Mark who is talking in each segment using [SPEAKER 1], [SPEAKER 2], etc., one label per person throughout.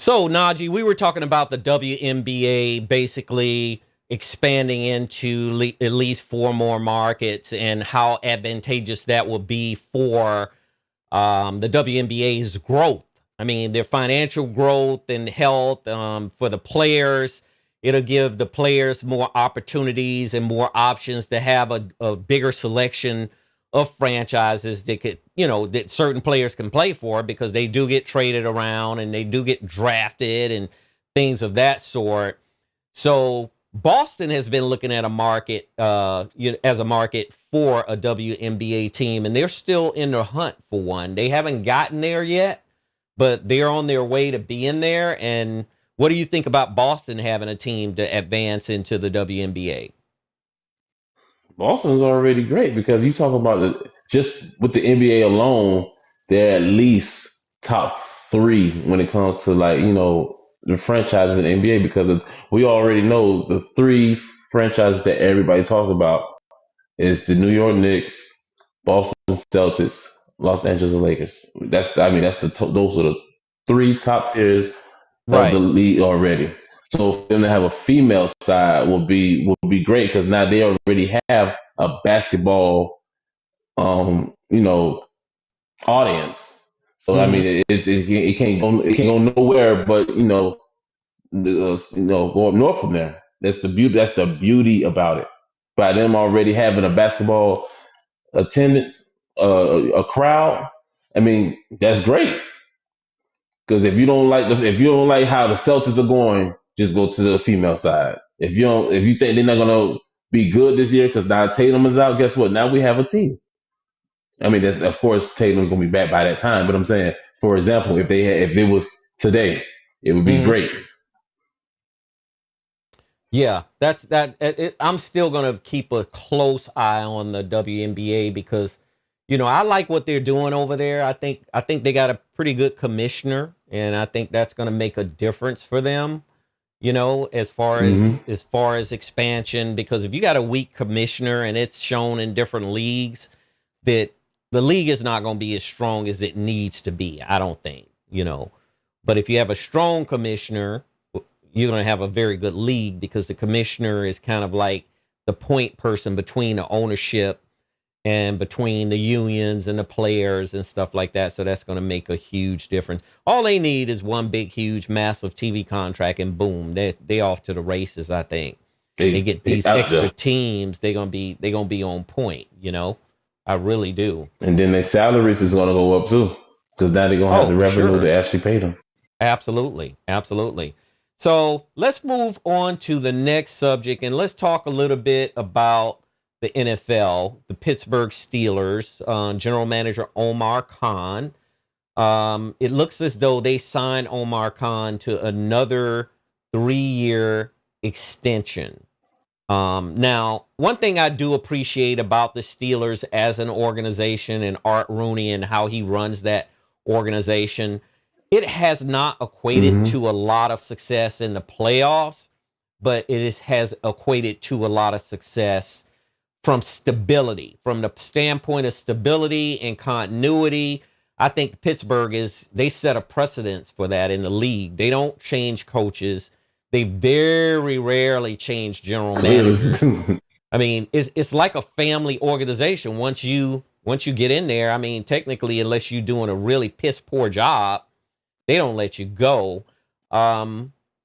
[SPEAKER 1] So, Najee, we were talking about the WNBA basically expanding into at least four more markets and how advantageous that will be for the WNBA's growth. I mean, their financial growth and health for the players. It'll give the players more opportunities and more options to have a bigger selection of franchises that could, that certain players can play for because they do get traded around and they do get drafted and things of that sort. So Boston has been looking at a market, as a market for a WNBA team, and they're still in the hunt for one. They haven't gotten there yet, but they're on their way to being there. And what do you think about Boston having a team to advance into the WNBA?
[SPEAKER 2] Boston's already great because you talk about just with the NBA alone, they're at least top three when it comes to the franchises in the NBA because we already know the three franchises that everybody talks about is the New York Knicks, Boston Celtics, Los Angeles Lakers. Those are the three top tiers of the
[SPEAKER 1] Right.
[SPEAKER 2] league already. So for them to have a female side will be great because now they already have a basketball, audience. So I
[SPEAKER 1] Hmm.
[SPEAKER 2] mean, it can't go nowhere, but go up north from there. That's the beauty. That's the beauty about it. By them already having a basketball attendance, a crowd. I mean, that's great. Because if you don't like how the Celtics are going, just go to the female side. If you think they're not gonna be good this year because now Tatum is out, guess what? Now we have a team. I mean, that's, of course, Tatum's gonna be back by that time. But I'm saying, for example, if it was today, it would be
[SPEAKER 1] Hmm.
[SPEAKER 2] great.
[SPEAKER 1] Yeah, I'm still gonna keep a close eye on the WNBA because, I like what they're doing over there. I think they got a pretty good commissioner, and I think that's gonna make a difference for them. As far
[SPEAKER 2] Hmm.
[SPEAKER 1] as expansion, because if you got a weak commissioner and it's shown in different leagues that the league is not going to be as strong as it needs to be, I don't think. But if you have a strong commissioner, you're going to have a very good league because the commissioner is kind of like the point person between the ownership and between the unions and the players and stuff like that. So that's going to make a huge difference. All they need is one big, huge, massive TV contract, and boom, they off to the races. I think they get
[SPEAKER 2] They
[SPEAKER 1] these
[SPEAKER 2] out
[SPEAKER 1] extra
[SPEAKER 2] there,
[SPEAKER 1] teams. They gonna be on point. I really do.
[SPEAKER 2] and then their salaries is gonna go up too because now they're gonna have
[SPEAKER 1] Oh,
[SPEAKER 2] the
[SPEAKER 1] for
[SPEAKER 2] revenue to
[SPEAKER 1] sure.
[SPEAKER 2] actually pay them.
[SPEAKER 1] Absolutely. Absolutely. So let's move on to the next subject and let's talk a little bit about the NFL, the Pittsburgh Steelers, general manager Omar Khan. It looks as though they signed Omar Khan to another 3-year extension. Now, one thing I do appreciate about the Steelers as an organization and Art Rooney and how he runs that organization, it has not equated
[SPEAKER 2] Hmm.
[SPEAKER 1] to a lot of success in the playoffs, but has equated to a lot of success from stability, from the standpoint of stability and continuity. I think Pittsburgh they set a precedence for that in the league. They don't change coaches. They very rarely change general
[SPEAKER 2] Clearly.
[SPEAKER 1] managers. I mean, it's like a family organization. Once you get in there, I mean, technically, unless you're doing a really piss poor job, they don't let you go.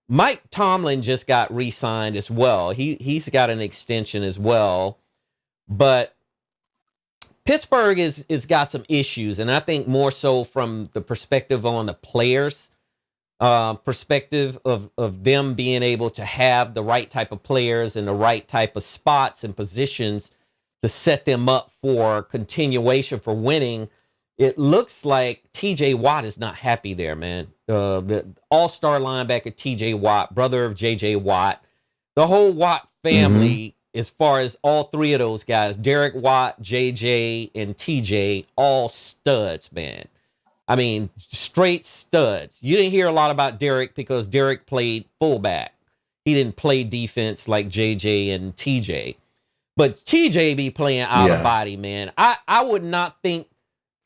[SPEAKER 1] Mike Tomlin just got re-signed as well. He's got an extension as well, but Pittsburgh is got some issues, and I think more so from the perspective on the players, perspective of them being able to have the right type of players and the right type of spots and positions to set them up for continuation for winning. It looks like TJ Watt is not happy there, man. The all-star linebacker TJ Watt, brother of JJ Watt, the whole Watt
[SPEAKER 2] Hmm.
[SPEAKER 1] family, as far as all three of those guys, Derek Watt, JJ, and TJ, all studs, man. I mean, straight studs. You didn't hear a lot about Derek because Derek played fullback. He didn't play defense like JJ and TJ. But TJ be playing out of
[SPEAKER 2] Yeah.
[SPEAKER 1] body, man. I would not think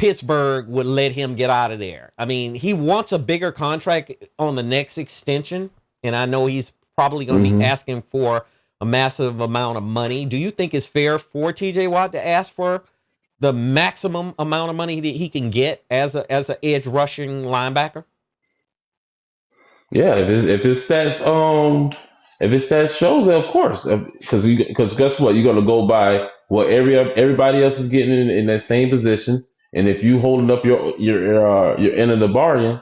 [SPEAKER 1] Pittsburgh would let him get out of there. I mean, he wants a bigger contract on the next extension, and I know he's probably going to be asking for a massive amount of money. Do you think it's fair for TJ Watt to ask for the maximum amount of money that he can get as an edge rushing linebacker?
[SPEAKER 2] Yeah, if his stats shows it, of course, because guess what, you're gonna go by what everybody else is getting in that same position, and if you holding up your end of the bargain,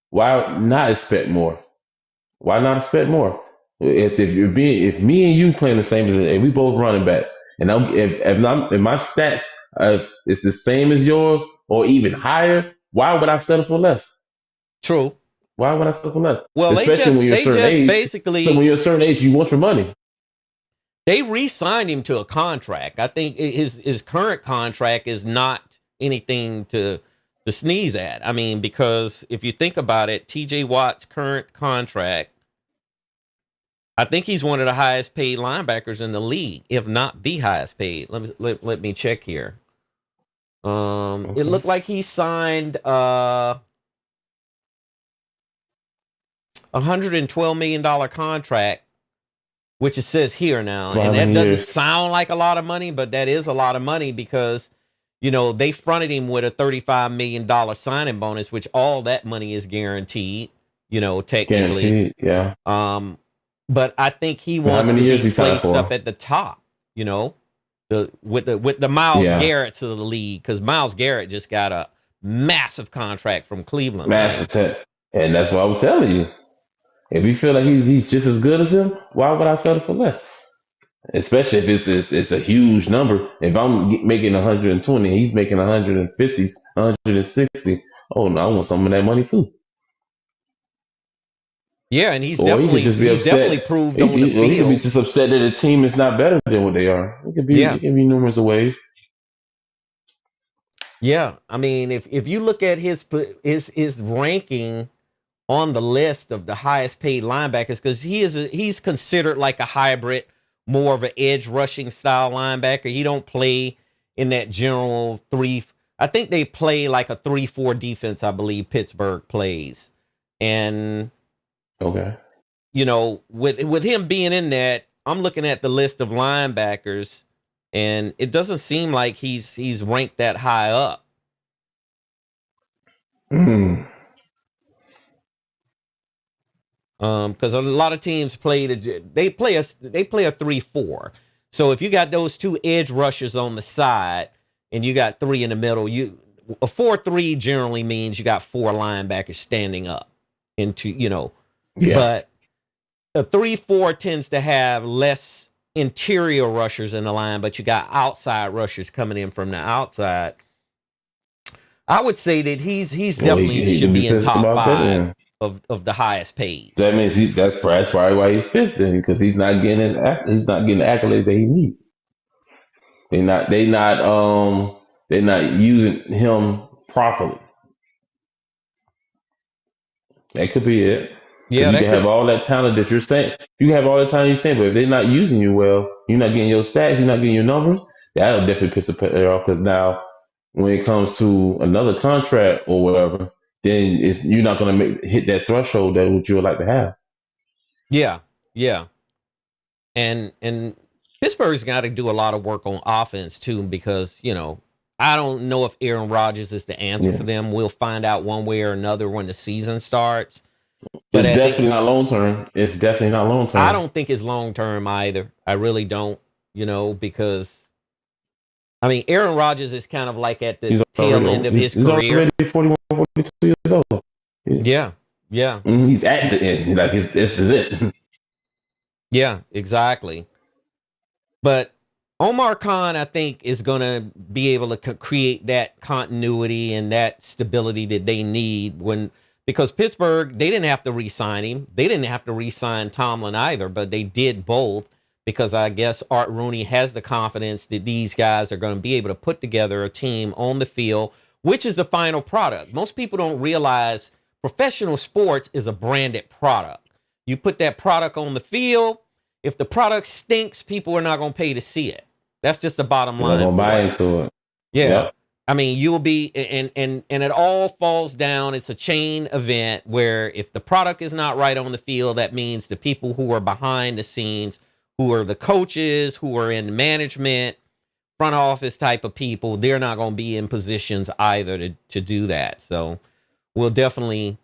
[SPEAKER 2] why not expect more? Why not expect more? If me and you playing the same position, and we both running back, and if my stats if it's the same as yours or even higher, why would I settle for less?
[SPEAKER 1] True.
[SPEAKER 2] Why would I settle for less?
[SPEAKER 1] Well,
[SPEAKER 2] Especially when you're a certain age.
[SPEAKER 1] Basically,
[SPEAKER 2] so when you're a certain age, you want your money.
[SPEAKER 1] They re-signed him to a contract. I think his current contract is not anything to sneeze at. I mean, because if you think about it, TJ Watt's current contract, I think he's one of the highest paid linebackers in the league, if not the highest paid. Let me check here. It looked like he signed $112 million contract, which it says here now. And that doesn't sound like a lot of money, but that is a lot of money because, you know, they fronted him with a $35 million signing bonus, which all that money is guaranteed, you know, technically.
[SPEAKER 2] Guaranteed, yeah.
[SPEAKER 1] But I think he wants to be placed up at the top, you know, with the Myles Garretts of the league, because Myles Garrett just got a massive contract from Cleveland.
[SPEAKER 2] Massive, and that's what I was telling you. If you feel like he's just as good as him, why would I settle for less? Especially if it's a huge number. If I'm making 120, he's making 150, 160. Oh no, I want some of that money too.
[SPEAKER 1] Yeah, and he's definitely proved on the field.
[SPEAKER 2] He could be just upset that the team is not better than what they are. It could be numerous of ways.
[SPEAKER 1] Yeah, I mean, if you look at his ranking on the list of the highest paid linebackers, because he's considered like a hybrid, more of an edge rushing style linebacker. He don't play in that general three. I think they play like a 3-4 defense. I believe Pittsburgh plays, and
[SPEAKER 2] okay,
[SPEAKER 1] you know, with him being in that, I'm looking at the list of linebackers, and it doesn't seem like he's ranked that high up. Because a lot of teams play a 3-4. So if you got those two edge rushers on the side and you got three in the middle, a 4-3 generally means you got four linebackers standing up into, you know. Yeah. But a 3-4 tends to have less interior rushers in the line, but you got outside rushers coming in from the outside. I would say that he's definitely he should be in top 5 of the highest paid.
[SPEAKER 2] That means that's probably why he's pissed then, because he's not getting the accolades that he needs. They're not using him properly. That could be it. Yeah, you can have all that talent that you're saying. You can have all the talent you're saying, but if they're not using you well, you're not getting your stats, you're not getting your numbers, that'll definitely piss a player off, because now when it comes to another contract or whatever, then you're not going to hit that threshold that what you would like to have.
[SPEAKER 1] Yeah. And Pittsburgh's got to do a lot of work on offense too, because, you know, I don't know if Aaron Rodgers is the answer for them. We'll find out one way or another when the season starts.
[SPEAKER 2] But it's definitely not long term. It's definitely not long term.
[SPEAKER 1] I don't think it's long term either. I really don't, you know, because I mean, Aaron Rodgers is kind of like at the tail end of his career.
[SPEAKER 2] He's already 41, 42 years old.
[SPEAKER 1] Yeah.
[SPEAKER 2] He's at the end. Like, this is it.
[SPEAKER 1] Yeah, exactly. But Omar Khan, I think, is going to be able to create that continuity and that stability that they need because Pittsburgh, they didn't have to re-sign him. They didn't have to re-sign Tomlin either, but they did both. Because I guess Art Rooney has the confidence that these guys are going to be able to put together a team on the field, which is the final product. Most people don't realize professional sports is a branded product. You put that product on the field. If the product stinks, people are not going to pay to see it. That's just the bottom line.
[SPEAKER 2] They're going to buy into it.
[SPEAKER 1] Yeah. Yep. I mean, you'll be, and it all falls down. It's a chain event where if the product is not right on the field, that means the people who are behind the scenes, who are the coaches, who are in management, front office type of people, they're not going to be in positions either to do that. So we'll definitely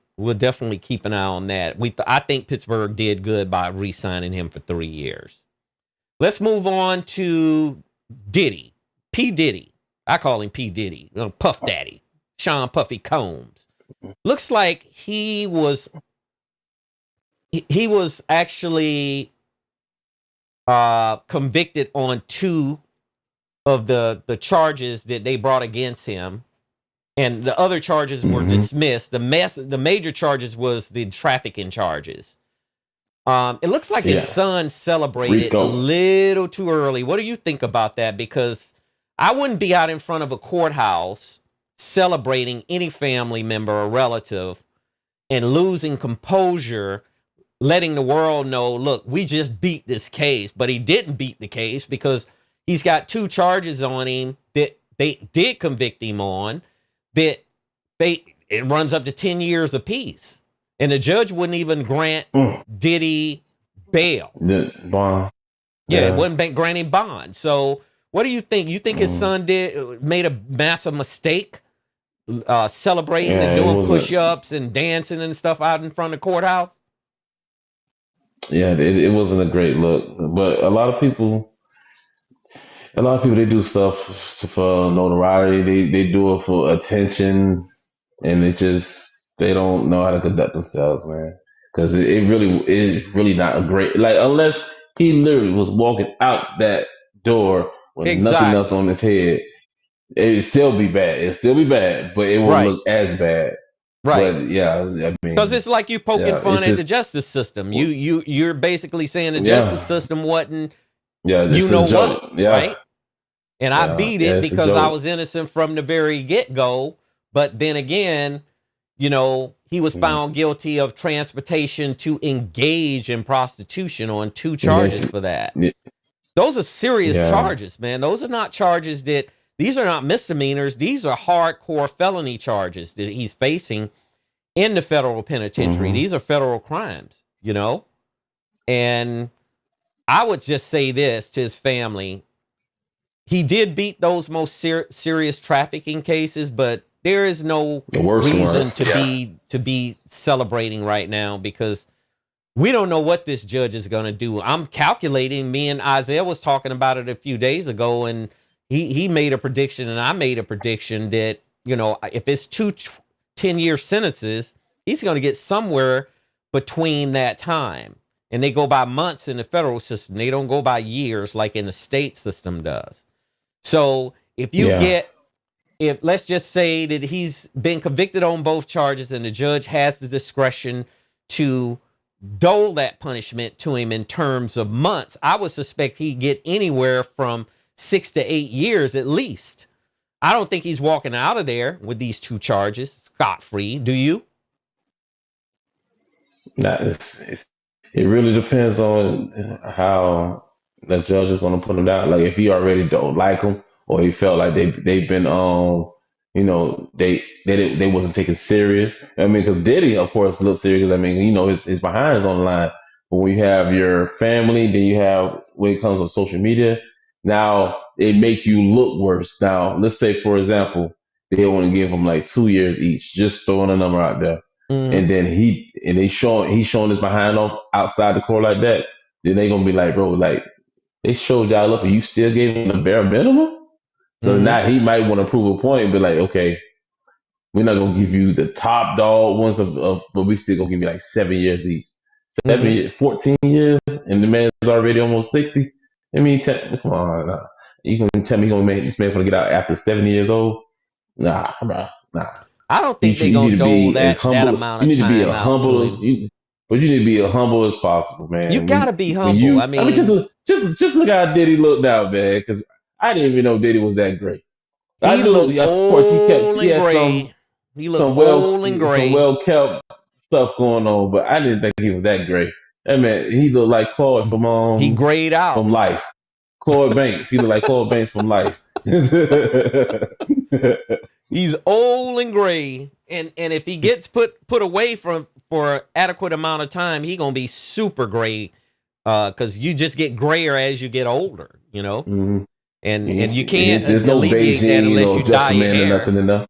[SPEAKER 1] keep an eye on that. I think Pittsburgh did good by re-signing him for 3 years. Let's move on to Diddy, P. Diddy. I call him P. Diddy, Puff Daddy, Sean Puffy Combs. Looks like he was actually convicted on 2 of the charges that they brought against him, and the other charges were dismissed. The major charges was the trafficking charges. It looks like his son celebrated a little too early. What do you think about that? Because I wouldn't be out in front of a courthouse celebrating any family member or relative and losing composure, letting the world know, look, we just beat this case. But he didn't beat the case because he's got 2 charges on him that they did convict him on that it runs up to 10 years apiece. And the judge wouldn't even grant Diddy bail.
[SPEAKER 2] Bond.
[SPEAKER 1] Yeah, it wouldn't grant him bond. So what do you think? You think his son made a massive mistake celebrating and doing push-ups and dancing and stuff out in front of the courthouse?
[SPEAKER 2] Yeah, it wasn't a great look. But a lot of people, they do stuff for notoriety. They do it for attention, and they don't know how to conduct themselves, man. Because it really is really not a great, like, unless he literally was walking out that door with nothing else on his head, it'd still be bad. It'd still be bad, but it won't look as bad. Right. But yeah, I mean,
[SPEAKER 1] because it's like you poking fun at the justice system. You're basically saying the justice system wasn't, you know what, right? And I beat it because I was innocent from the very get-go. But then again, you know, he was found guilty of transportation to engage in prostitution on 2 charges for that. Those are serious charges, man. Those are not charges these are not misdemeanors. These are hardcore felony charges that he's facing in the federal penitentiary. These are federal crimes, you know? And I would just say this to his family. He did beat those most serious trafficking cases, but there is no reason to be celebrating right now because we don't know what this judge is going to do. I'm calculating. Me and Isaiah was talking about it a few days ago, and he made a prediction, and I made a prediction that, you know, if it's 2 10-year sentences, he's going to get somewhere between that time. And they go by months in the federal system. They don't go by years like in the state system does. So if let's just say that he's been convicted on both charges and the judge has the discretion to dole that punishment to him in terms of months, I would suspect he'd get anywhere from 6 to 8 years at least. I don't think he's walking out of there with these 2 charges scot-free. Do you?
[SPEAKER 2] Nah, it really depends on how the judge is going to put him down. Like if he already don't like him, or he felt like they've been you know, they wasn't taken serious. I mean, because Diddy, of course, looks serious. I mean, you know, his behind is on the line. But when you have your family, then you have when it comes to social media. Now it make you look worse. Now let's say, for example, they want to give him like 2 years each, just throwing a number out there. And then he's showing his behind off outside the court like that. Then they gonna be like, bro, like they showed y'all up, and you still gave him the bare minimum. So now he might want to prove a point and be like, okay, we're not gonna give you the top dog ones but we still gonna give you like 7 years each. 14 years, and the man's already almost 60. I mean, come on, nah. You gonna tell me this man gonna get out after 70 years old? Nah, bro, nah.
[SPEAKER 1] I don't think they're gonna dole that amount of time.
[SPEAKER 2] You need to be but you need to be as humble as possible, man.
[SPEAKER 1] You gotta be humble. I mean,
[SPEAKER 2] just look how Diddy looked now, man. Because I didn't even know Diddy was that great.
[SPEAKER 1] He looked old and gray. He looked old and gray.
[SPEAKER 2] Some well-kept stuff going on, but I didn't think he was that great. That man, he looked like Claude from
[SPEAKER 1] he grayed out
[SPEAKER 2] from Life. Claude Banks. He looked like Claude Banks from Life.
[SPEAKER 1] He's old and gray, and if he gets put away for an adequate amount of time, he gonna be super gray, because you just get grayer as you get older,
[SPEAKER 2] Mm-hmm.
[SPEAKER 1] and you can't
[SPEAKER 2] There's no
[SPEAKER 1] alleviate that
[SPEAKER 2] Beijing,
[SPEAKER 1] unless you dye your
[SPEAKER 2] man or
[SPEAKER 1] hair.
[SPEAKER 2] nothing enough.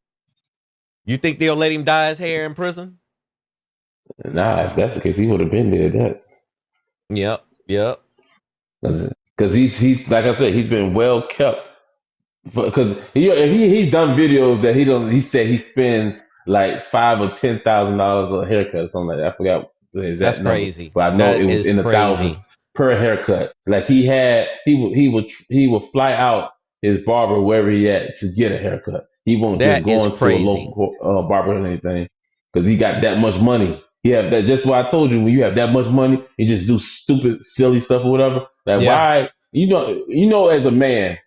[SPEAKER 1] You think they'll let him dye his hair in prison?
[SPEAKER 2] Nah, if that's the case, he would have been there. That.
[SPEAKER 1] Yep.
[SPEAKER 2] Because he's like I said, he's been well kept. Because he's done videos that he said he spends like $5,000 or $10,000 a haircut or something like that. I forgot the exact
[SPEAKER 1] That's
[SPEAKER 2] number,
[SPEAKER 1] crazy.
[SPEAKER 2] but I know
[SPEAKER 1] That
[SPEAKER 2] it was
[SPEAKER 1] is
[SPEAKER 2] in the
[SPEAKER 1] crazy.
[SPEAKER 2] thousands per haircut. Like he would fly out his barber wherever he at to get a haircut. He won't
[SPEAKER 1] That
[SPEAKER 2] just go
[SPEAKER 1] is
[SPEAKER 2] into a
[SPEAKER 1] crazy.
[SPEAKER 2] local barber or anything because he got that much money. He have that. Just what I told you. When you have that much money, you just do stupid, silly stuff or whatever. Like
[SPEAKER 1] Yeah.
[SPEAKER 2] why? You know, as a man.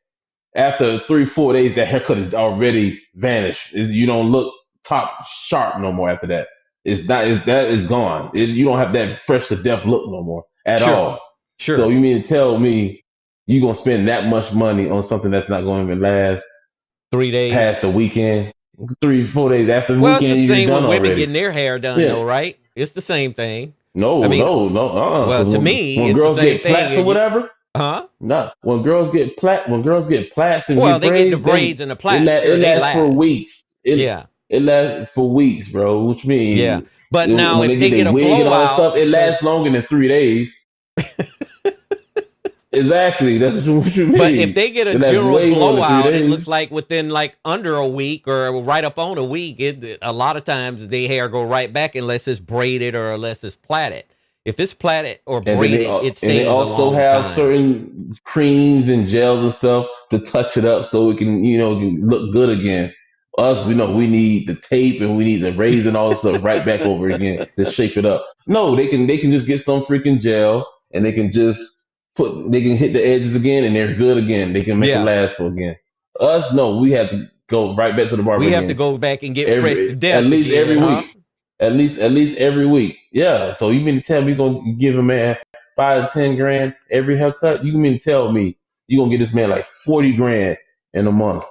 [SPEAKER 2] After 3-4 days, that haircut is already vanished. You don't look top sharp no more after that. That is gone. You don't have that fresh to death look no more at all.
[SPEAKER 1] Sure.
[SPEAKER 2] So you mean to tell me you're gonna spend that much money on something that's not going to even last
[SPEAKER 1] 3 days
[SPEAKER 2] past the weekend? 3-4 days after the
[SPEAKER 1] Well,
[SPEAKER 2] weekend,
[SPEAKER 1] it's the same
[SPEAKER 2] done
[SPEAKER 1] with women
[SPEAKER 2] already.
[SPEAKER 1] getting their hair done, though, right? It's the same thing.
[SPEAKER 2] No.
[SPEAKER 1] Well, to me,
[SPEAKER 2] when
[SPEAKER 1] it's
[SPEAKER 2] girls
[SPEAKER 1] the same
[SPEAKER 2] get plaits
[SPEAKER 1] thing.
[SPEAKER 2] or whatever.
[SPEAKER 1] Huh?
[SPEAKER 2] No, when girls get plaits and
[SPEAKER 1] Well,
[SPEAKER 2] get
[SPEAKER 1] they
[SPEAKER 2] braids,
[SPEAKER 1] get the braids and the plaits.
[SPEAKER 2] it lasts for weeks.
[SPEAKER 1] Yeah.
[SPEAKER 2] It lasts for weeks, bro. Which means,
[SPEAKER 1] Yeah. But now,
[SPEAKER 2] when
[SPEAKER 1] if
[SPEAKER 2] they
[SPEAKER 1] they
[SPEAKER 2] get
[SPEAKER 1] get
[SPEAKER 2] their
[SPEAKER 1] a
[SPEAKER 2] wig and all that
[SPEAKER 1] blowout,
[SPEAKER 2] stuff, it lasts longer than 3 days. Exactly, that's what you mean.
[SPEAKER 1] But if they get a
[SPEAKER 2] It lasts
[SPEAKER 1] general
[SPEAKER 2] way more than 3
[SPEAKER 1] blowout, it
[SPEAKER 2] days.
[SPEAKER 1] looks like within like under a week or right up on a week. A lot of times their hair go right back unless it's braided or unless it's plaited. If it's plaited or braided, it stays.
[SPEAKER 2] And they also
[SPEAKER 1] a long
[SPEAKER 2] have
[SPEAKER 1] time.
[SPEAKER 2] certain creams and gels and stuff to touch it up so it can, look good again. Us, we know we need the tape and we need the razor and all this stuff right back over again to shape it up. No, they can just get some freaking gel and they can just they can hit the edges again and they're good again. They can make it last for again. Us, no, we have to go right back to the barber.
[SPEAKER 1] We have
[SPEAKER 2] again.
[SPEAKER 1] to go back and get fresh to death
[SPEAKER 2] at least
[SPEAKER 1] again,
[SPEAKER 2] every
[SPEAKER 1] huh?
[SPEAKER 2] week. At least every week. Yeah. So you mean to tell me you're gonna give a man $5 to 10 grand every haircut? You mean to tell me you're gonna get this man like 40 grand in a month?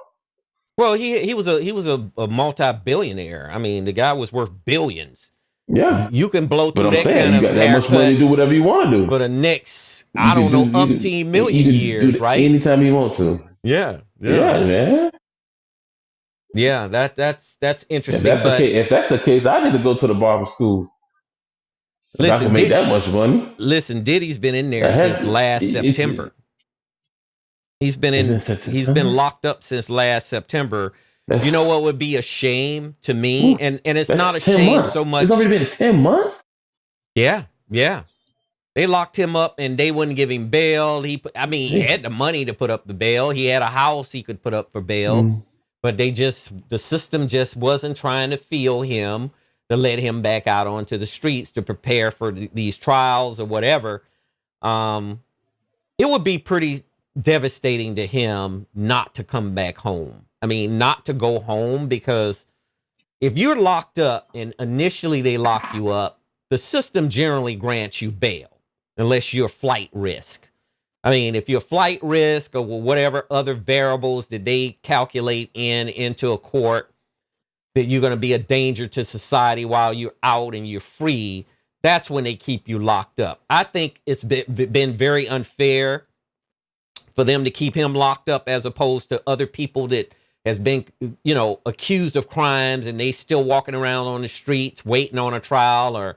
[SPEAKER 1] Well, he was a multi-billionaire. I mean, the guy was worth billions.
[SPEAKER 2] Yeah.
[SPEAKER 1] You can blow through
[SPEAKER 2] But I'm
[SPEAKER 1] that
[SPEAKER 2] saying
[SPEAKER 1] kind
[SPEAKER 2] you
[SPEAKER 1] of
[SPEAKER 2] got that much money to do whatever you want to do.
[SPEAKER 1] for the next, umpteen million years, right?
[SPEAKER 2] Anytime you want to.
[SPEAKER 1] Yeah,
[SPEAKER 2] man.
[SPEAKER 1] Yeah, that's interesting.
[SPEAKER 2] If that's the case, I need to go to the barber school. If I can make that much money.
[SPEAKER 1] Listen, Diddy's been in there since last September. He's been locked up since last September. You know what would be a shame to me? And it's not a shame so much.
[SPEAKER 2] It's already been 10 months?
[SPEAKER 1] Yeah. They locked him up and they wouldn't give him bail. He had the money to put up the bail. He had a house he could put up for bail. But the system just wasn't trying to feel him to let him back out onto the streets to prepare for these trials or whatever. It would be pretty devastating to him not to come back home. I mean, not to go home, because if you're locked up and initially they lock you up, the system generally grants you bail unless you're flight risk. I mean, if you're flight risk or whatever other variables that they calculate into a court that you're going to be a danger to society while you're out and you're free, that's when they keep you locked up. I think it's been very unfair for them to keep him locked up as opposed to other people that has been, accused of crimes and they still walking around on the streets waiting on a trial, or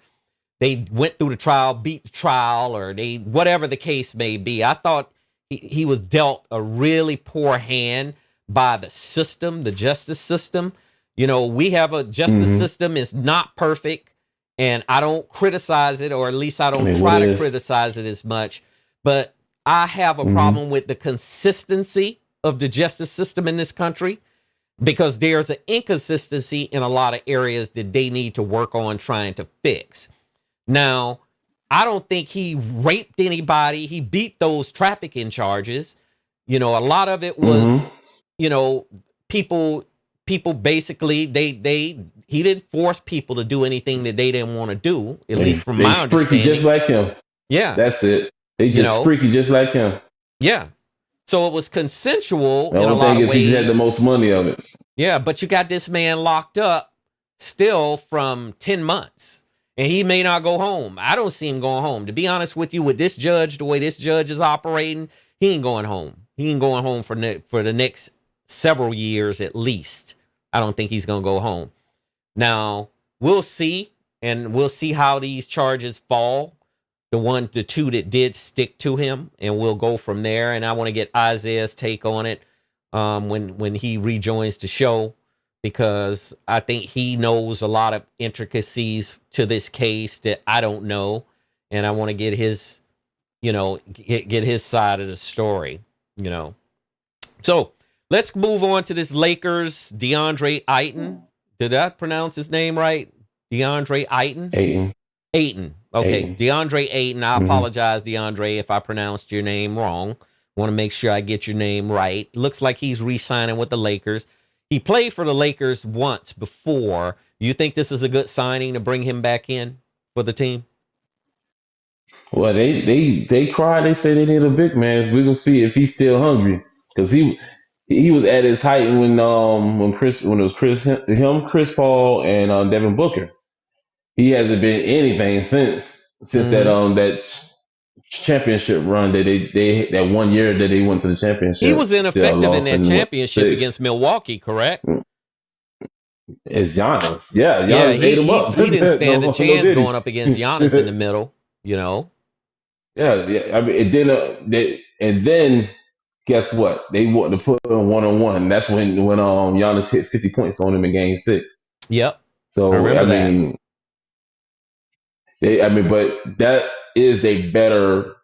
[SPEAKER 1] they went through the trial, beat the trial, or they, whatever the case may be. I thought he was dealt a really poor hand by the system, the justice system. We have a justice system. It's not perfect, and I don't criticize it, or at least I don't try to criticize it as much. But I have a problem with the consistency of the justice system in this country, because there's an inconsistency in a lot of areas that they need to work on trying to fix. Now, I don't think he raped anybody. He beat those trafficking charges. A lot of it was, people basically, he didn't force people to do anything that they didn't want to do, at least from my understanding.
[SPEAKER 2] Freaky just like him.
[SPEAKER 1] Yeah.
[SPEAKER 2] That's it. They just freaky just like him.
[SPEAKER 1] Yeah. So it was consensual
[SPEAKER 2] in a lot of ways. He just had the most money of it.
[SPEAKER 1] Yeah, but you got this man locked up still from 10 months. And he may not go home. I don't see him going home. To be honest with you, with this judge, the way this judge is operating, he ain't going home. He ain't going home for the next several years at least. I don't think he's going to go home. Now, we'll see, and we'll see how these charges fall. The two that did stick to him, and we'll go from there. And I want to get Isaiah's take on it when he rejoins the show, because I think he knows a lot of intricacies to this case that I don't know, and I want to get his, get his side of the story, So let's move on to this Lakers DeAndre Ayton. Did I pronounce his name right? DeAndre Ayton? Ayton. Okay, Ayton. DeAndre Ayton. I apologize, DeAndre, if I pronounced your name wrong. Want to make sure I get your name right. Looks like he's re-signing with the Lakers. He played for the Lakers once before. You think this is a good signing to bring him back in for the team?
[SPEAKER 2] Well, they cried. They say they need a big man. We're gonna see if he's still hungry, because he was at his height when it was Chris Paul and Devin Booker. He hasn't been anything since that championship run that they that 1 year that they went to the championship.
[SPEAKER 1] He was ineffective in that championship against Milwaukee, correct?
[SPEAKER 2] It's Giannis. Yeah, Giannis ate him up.
[SPEAKER 1] He didn't stand a chance going up against Giannis in the middle, Yeah.
[SPEAKER 2] I mean, it didn't. And then guess what? They wanted to put him 1-on-1. That's when Giannis hit 50 points on him in Game 6.
[SPEAKER 1] Yep.
[SPEAKER 2] So I mean, but that is a better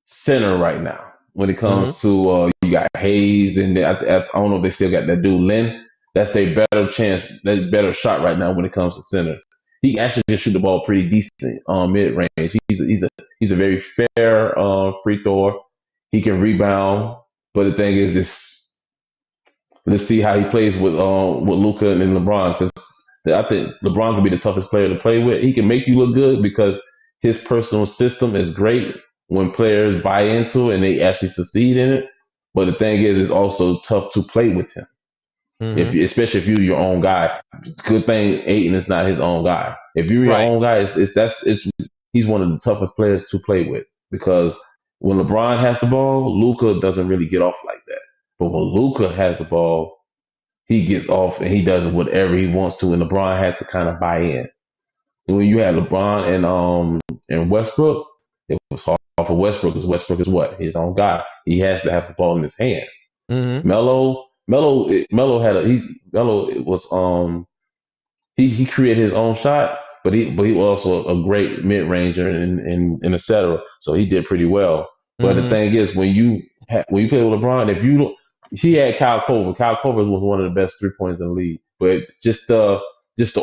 [SPEAKER 2] center right now when it comes to you got Hayes, and I don't know if they still got that dude Lynn. That's a better chance, that's a better shot right now when it comes to centers. He actually can shoot the ball pretty decent mid range. He's a very fair free thrower. He can rebound, but the thing is, let's see how he plays with Luka and LeBron, because I think LeBron can be the toughest player to play with. He can make you look good because his personal system is great when players buy into it and they actually succeed in it. But the thing is, it's also tough to play with him, especially if you're your own guy. Good thing Ayton is not his own guy. If you're your own guy, he's one of the toughest players to play with, because when LeBron has the ball, Luka doesn't really get off like that. But when Luka has the ball, he gets off and he does whatever he wants to, and LeBron has to kind of buy in. When you had LeBron and Westbrook, it was hard for Westbrook, because Westbrook is what? His own guy. He has to have the ball in his hand. Melo he created his own shot, but he was also a great mid ranger and et cetera. So he did pretty well. But the thing is, when you play with LeBron, he had Kyle Korver. Kyle Korver was one of the best 3-pointers in the league. But just the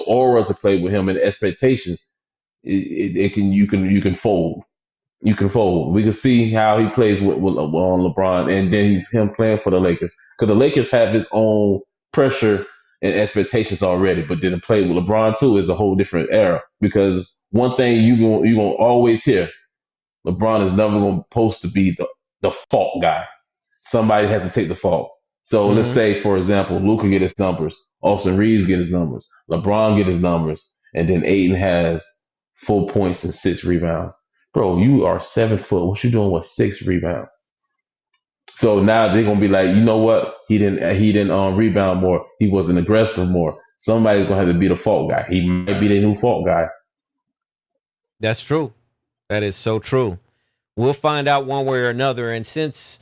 [SPEAKER 2] aura to play with him and the expectations, you can fold. You can fold. We can see how he plays with LeBron, and then him playing for the Lakers, because the Lakers have his own pressure and expectations already. But then to play with LeBron too is a whole different era, because one thing you gonna always hear, LeBron is never gonna supposed to be the fault guy. Somebody has to take the fault. So let's say, for example, Luka get his numbers, Austin Reeves get his numbers, LeBron get his numbers, and then Ayton has 4 points and 6 rebounds. Bro, you are 7 foot. What you doing with 6 rebounds? So now they're gonna be like, you know what? He didn't rebound more. He wasn't aggressive more. Somebody's gonna have to be the fault guy. He might be the new fault guy.
[SPEAKER 1] That's true. That is so true. We'll find out one way or another. And since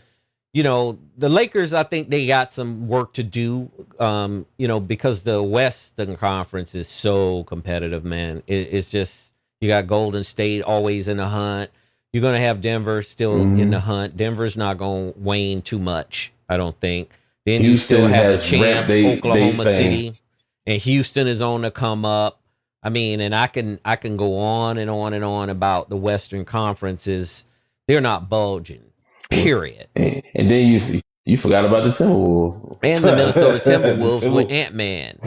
[SPEAKER 1] the Lakers, I think they got some work to do, because the Western Conference is so competitive, man. It's just, you got Golden State always in the hunt. You're going to have Denver still in the hunt. Denver's not going to wane too much, I don't think. Then
[SPEAKER 2] Houston
[SPEAKER 1] you still have the champ, Oklahoma City, and Houston is on the come up. I mean, and I can go on and on and on about the Western Conferences. They're not bulging. Period.
[SPEAKER 2] And then you forgot about the Timberwolves.
[SPEAKER 1] And the Minnesota Timberwolves with Ant-Man.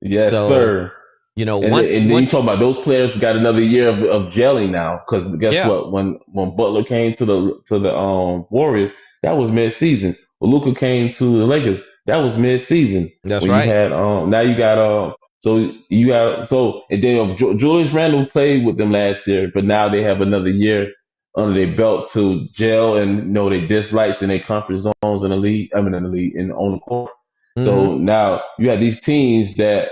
[SPEAKER 2] Yes, sir.
[SPEAKER 1] And
[SPEAKER 2] then you talk about those players got another year of gelling now, because guess what? When Butler came to the Warriors, that was mid-season. When Luka came to the Lakers, That was mid-season
[SPEAKER 1] That's
[SPEAKER 2] when you
[SPEAKER 1] right.
[SPEAKER 2] had now you got and then Julius Randle played with them last year, but now they have another year under their belt to gel and know their dislikes and their comfort zones in the league. I mean in the league and on the court.
[SPEAKER 1] Mm-hmm.
[SPEAKER 2] So now you have these teams that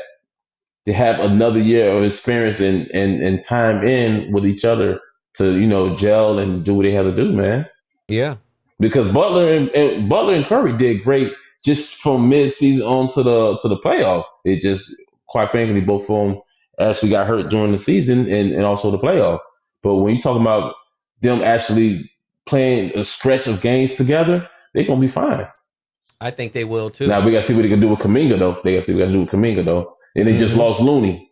[SPEAKER 2] they have another year of experience and time in with each other to gel and do what they have to do, man.
[SPEAKER 1] Yeah.
[SPEAKER 2] Because Butler and Curry did great just from mid-season on to the playoffs. It just, quite frankly, both of them actually got hurt during the season and also the playoffs. But when you talk about them actually playing a stretch of games together, they're gonna be fine.
[SPEAKER 1] I think they will too.
[SPEAKER 2] Now we gotta see what they can do with Kuminga though. And they just lost Looney.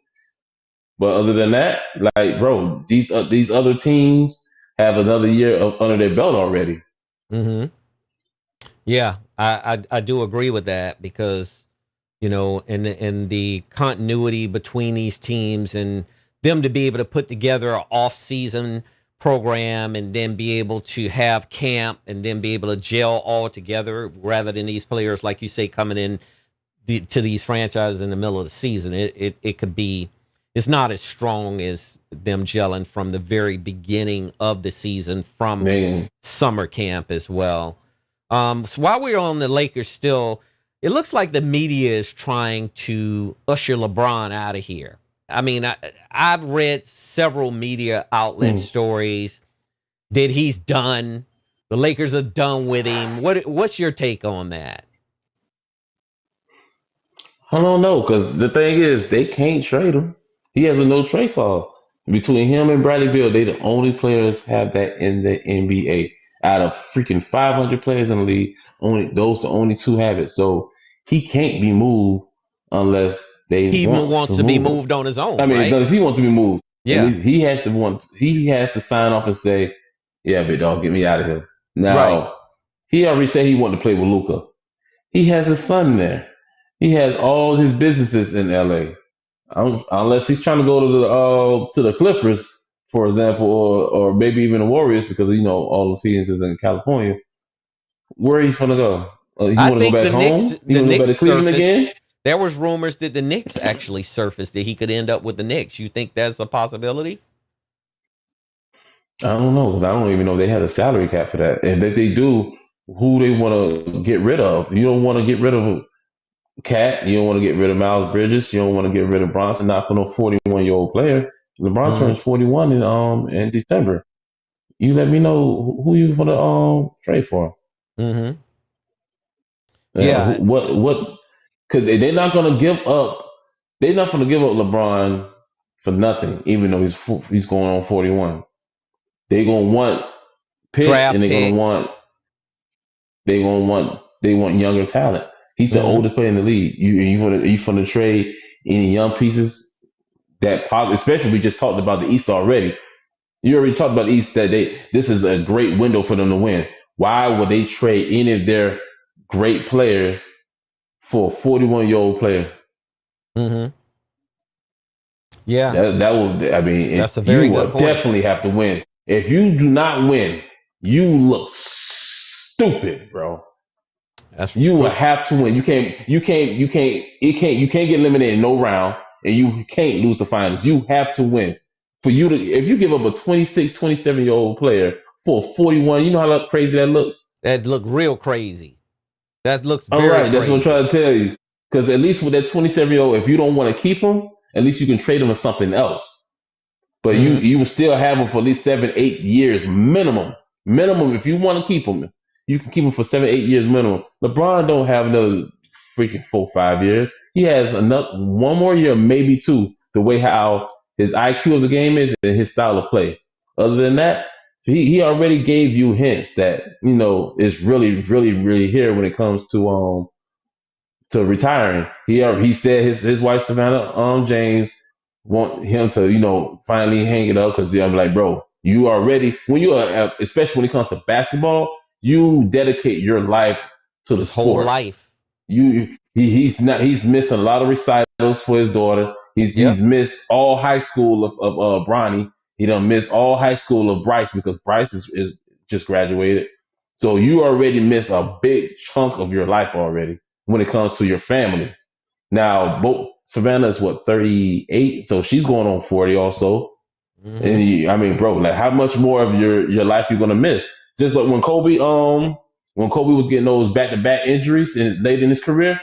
[SPEAKER 2] But other than that, like bro, these other teams have another year under their belt already.
[SPEAKER 1] Mm-hmm. Yeah, I do agree with that because, in the continuity between these teams and them to be able to put together an off-season program and then be able to have camp and then be able to gel all together rather than these players, like you say, coming in to these franchises in the middle of the season. It could be, it's not as strong as them gelling from the very beginning of the season from summer camp as well. So while we're on the Lakers still, it looks like the media is trying to usher LeBron out of here. I mean, I've read several media outlet stories that he's done. The Lakers are done with him. What's your take on that?
[SPEAKER 2] I don't know, because the thing is, they can't trade him. He has a no trade clause. Between him and Bradley Beal, they the only players have that in the NBA. Out of freaking 500 players in the league, the only two have it. So he can't be moved unless they
[SPEAKER 1] He even wants to be
[SPEAKER 2] move him.
[SPEAKER 1] moved on his own.
[SPEAKER 2] I mean,
[SPEAKER 1] right?
[SPEAKER 2] does he want to be moved?
[SPEAKER 1] Yeah.
[SPEAKER 2] And he has to sign off and say, "Yeah, big dog, get me out of here." Now,
[SPEAKER 1] Right.
[SPEAKER 2] he already said he wanted to play with Luka. He has a son there. He has all his businesses in LA. Unless he's trying to go to the Clippers, for example, or maybe even the Warriors, because all the seasons is in California. Where he's gonna go? He
[SPEAKER 1] I
[SPEAKER 2] want to go
[SPEAKER 1] think
[SPEAKER 2] back
[SPEAKER 1] the
[SPEAKER 2] home?
[SPEAKER 1] Knicks,
[SPEAKER 2] He
[SPEAKER 1] the
[SPEAKER 2] want to go back
[SPEAKER 1] Knicks
[SPEAKER 2] to Cleveland
[SPEAKER 1] surfaced.
[SPEAKER 2] again?
[SPEAKER 1] There was rumors that the Knicks actually surfaced that he could end up with the Knicks. You think that's a possibility?
[SPEAKER 2] I don't know, because I don't even know if they have a salary cap for that. And if they do, who they want to get rid of? You don't want to get rid of Cat. You don't want to get rid of Miles Bridges. You don't want to get rid of Bronson. Not for no 41-year-old player. LeBron turns 41 in December. You let me know who you want to trade for.
[SPEAKER 1] Mm-hmm.
[SPEAKER 2] Yeah.
[SPEAKER 1] Yeah.
[SPEAKER 2] What? Because they're not going to give up. They're not going to give up LeBron for nothing, even though he's going on 41. They're going to want picks, and
[SPEAKER 1] Draft
[SPEAKER 2] they're going to
[SPEAKER 1] picks.
[SPEAKER 2] want. They want younger talent. He's the oldest player in the league. You want to trade any young pieces especially we just talked about the East already. You already talked about the East that this is a great window for them to win. Why would they trade any of their great players for a 41-year-old player?
[SPEAKER 1] Mm-hmm. Yeah.
[SPEAKER 2] That will. I mean,
[SPEAKER 1] That's a very
[SPEAKER 2] you
[SPEAKER 1] good
[SPEAKER 2] will
[SPEAKER 1] point.
[SPEAKER 2] definitely have to win. If you do not win, you look stupid, bro. You will have to win. You can't get eliminated in no round, and you can't lose the finals. You have to win. If you give up a 26, 27-year-old player for 41, you know how crazy that looks?
[SPEAKER 1] That look real crazy. That looks
[SPEAKER 2] All
[SPEAKER 1] very
[SPEAKER 2] right, that's what I'm
[SPEAKER 1] crazy.
[SPEAKER 2] trying to tell you. Because at least with that 27-year-old, if you don't want to keep him, at least you can trade him for something else. But you will still have him for at least 7, 8 years minimum. Minimum, if you want to keep him, you can keep him for 7, 8 years minimum. LeBron don't have another freaking 4, 5 years. He has one more year, maybe two. The way how his IQ of the game is and his style of play. Other than that, he already gave you hints that is really, really, really here when it comes to retiring. He said his wife Savannah James want him to finally hang it up, because I'm like, bro, you already, when you are, especially when it comes to basketball, you dedicate your life to the
[SPEAKER 1] His whole
[SPEAKER 2] sport.
[SPEAKER 1] life.
[SPEAKER 2] He's missing a lot of recitals for his daughter. He's missed all high school of Bronny. He done missed all high school of Bryce, because Bryce is just graduated. So you already miss a big chunk of your life already when it comes to your family. Now, both Savannah is 38, so she's going on 40 also.
[SPEAKER 1] Mm-hmm.
[SPEAKER 2] And I mean, bro, like how much more of your life you're gonna miss? Just like when Kobe was getting those back to back injuries late in his career,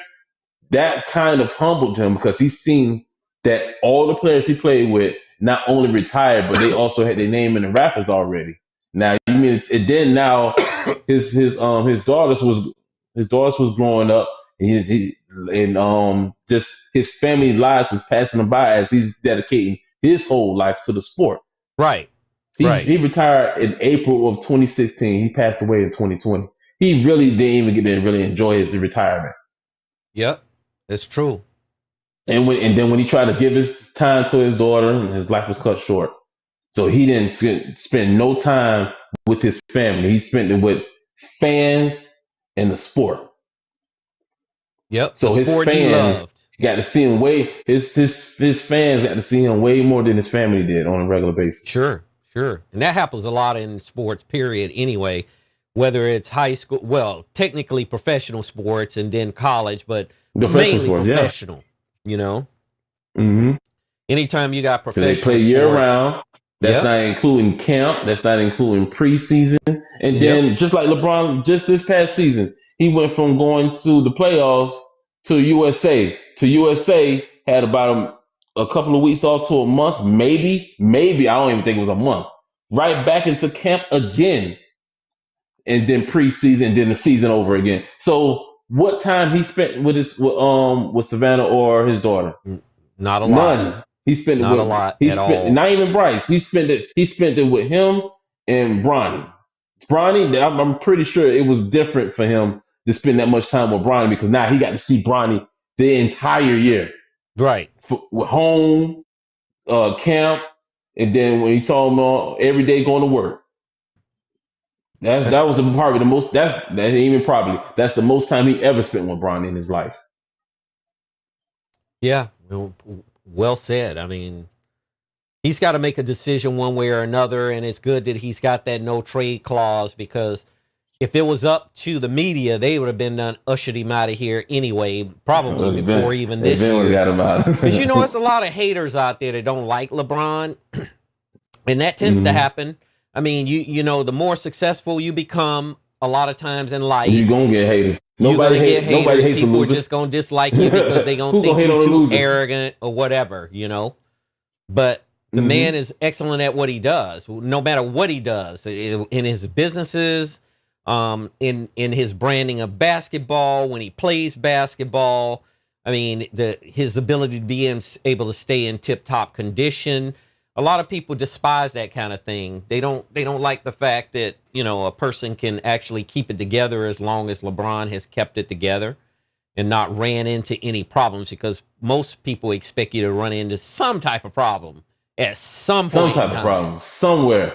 [SPEAKER 2] that kind of humbled him because he's seen that all the players he played with not only retired, but they also had their name in the rafters already. Now you mean it then now his daughters was growing up and just his family lives is passing him by as he's dedicating his whole life to the sport.
[SPEAKER 1] Right.
[SPEAKER 2] He retired in April of 2016. He passed away in 2020. He really didn't even get to really enjoy his retirement.
[SPEAKER 1] Yep, it's true.
[SPEAKER 2] And then when he tried to give his time to his daughter, his life was cut short. So he didn't spend no time with his family. He spent it with fans and the sport.
[SPEAKER 1] Yep.
[SPEAKER 2] So his fans got to see him his fans got to see him way more than his family did on a regular basis.
[SPEAKER 1] Sure. And that happens a lot in sports, period, anyway, whether it's high school, well, technically professional sports and then college, but mainly sports, professional, you know?
[SPEAKER 2] Mm-hmm.
[SPEAKER 1] Anytime you got professional
[SPEAKER 2] they play year round. That's not including camp. That's not including preseason. And then just like LeBron, just this past season, he went from going to the playoffs to USA. To USA had about a couple of weeks off to a month, maybe. I don't even think it was a month. Right back into camp again, and then preseason, and then the season over again. So, what time he spent with Savannah or his daughter?
[SPEAKER 1] Not a lot.
[SPEAKER 2] None. He spent
[SPEAKER 1] not a lot at all.
[SPEAKER 2] Not even Bryce. He spent it with him and Bronny. I'm pretty sure it was different for him to spend that much time with Bronny because now he got to see Bronny the entire year.
[SPEAKER 1] Right.
[SPEAKER 2] With home, camp, and then when he saw him every day going to work. That was probably the most. That's the most time he ever spent with Bronny in his life.
[SPEAKER 1] Yeah. Well said. I mean, he's got to make a decision one way or another, and it's good that he's got that no trade clause because if it was up to the media, they would have been done ushered him out of here anyway, probably before even this year. Because it's a lot of haters out there that don't like LeBron, and that tends to happen. I mean, you know, the more successful you become, a lot of times in life,
[SPEAKER 2] you're gonna get haters. Nobody hates
[SPEAKER 1] people are just gonna dislike you because they gonna think you're too arrogant or whatever, you know. But the man is excellent at what he does, no matter what he does in his businesses, in his branding of basketball, when he plays basketball. I mean, his ability to be able to stay in tip-top condition. A lot of people despise that kind of thing. They don't like the fact that, you know, a person can actually keep it together as long as LeBron has kept it together and not ran into any problems, because most people expect you to run into some type of problem at some point.
[SPEAKER 2] Some type of problem. Somewhere,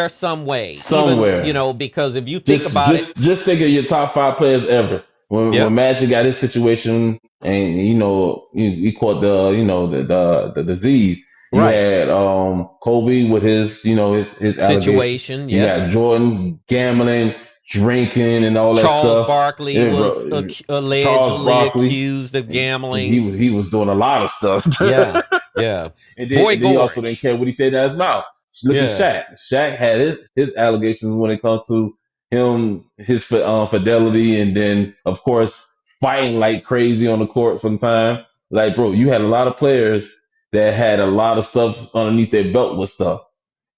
[SPEAKER 1] some way. Even, you know, because if you think about it.
[SPEAKER 2] Just think of your top 5 players ever. When Magic got his situation and, you know, he caught the disease. You had Kobe with his
[SPEAKER 1] situation.
[SPEAKER 2] You got Jordan gambling, drinking, and all that stuff.
[SPEAKER 1] Charles Barkley was allegedly accused of gambling.
[SPEAKER 2] He was doing a lot of stuff.
[SPEAKER 1] Yeah.
[SPEAKER 2] And then he also didn't care what he said out of his mouth. Look at Shaq. Shaq had his allegations when it comes to him, his fidelity, and then of course fighting like crazy on the court sometimes. Like, bro, you had a lot of players that had a lot of stuff underneath their belt with stuff.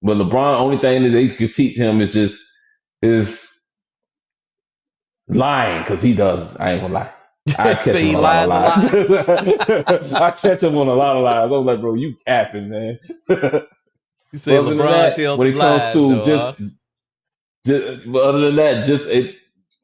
[SPEAKER 2] But LeBron, only thing that they could teach him is just his lying, because he does. I ain't gonna lie. I catch him on a lot of lies. I catch him on a lot of lies. I was like, bro, you capping, man.
[SPEAKER 1] You say LeBron tells some lies,
[SPEAKER 2] but other than that,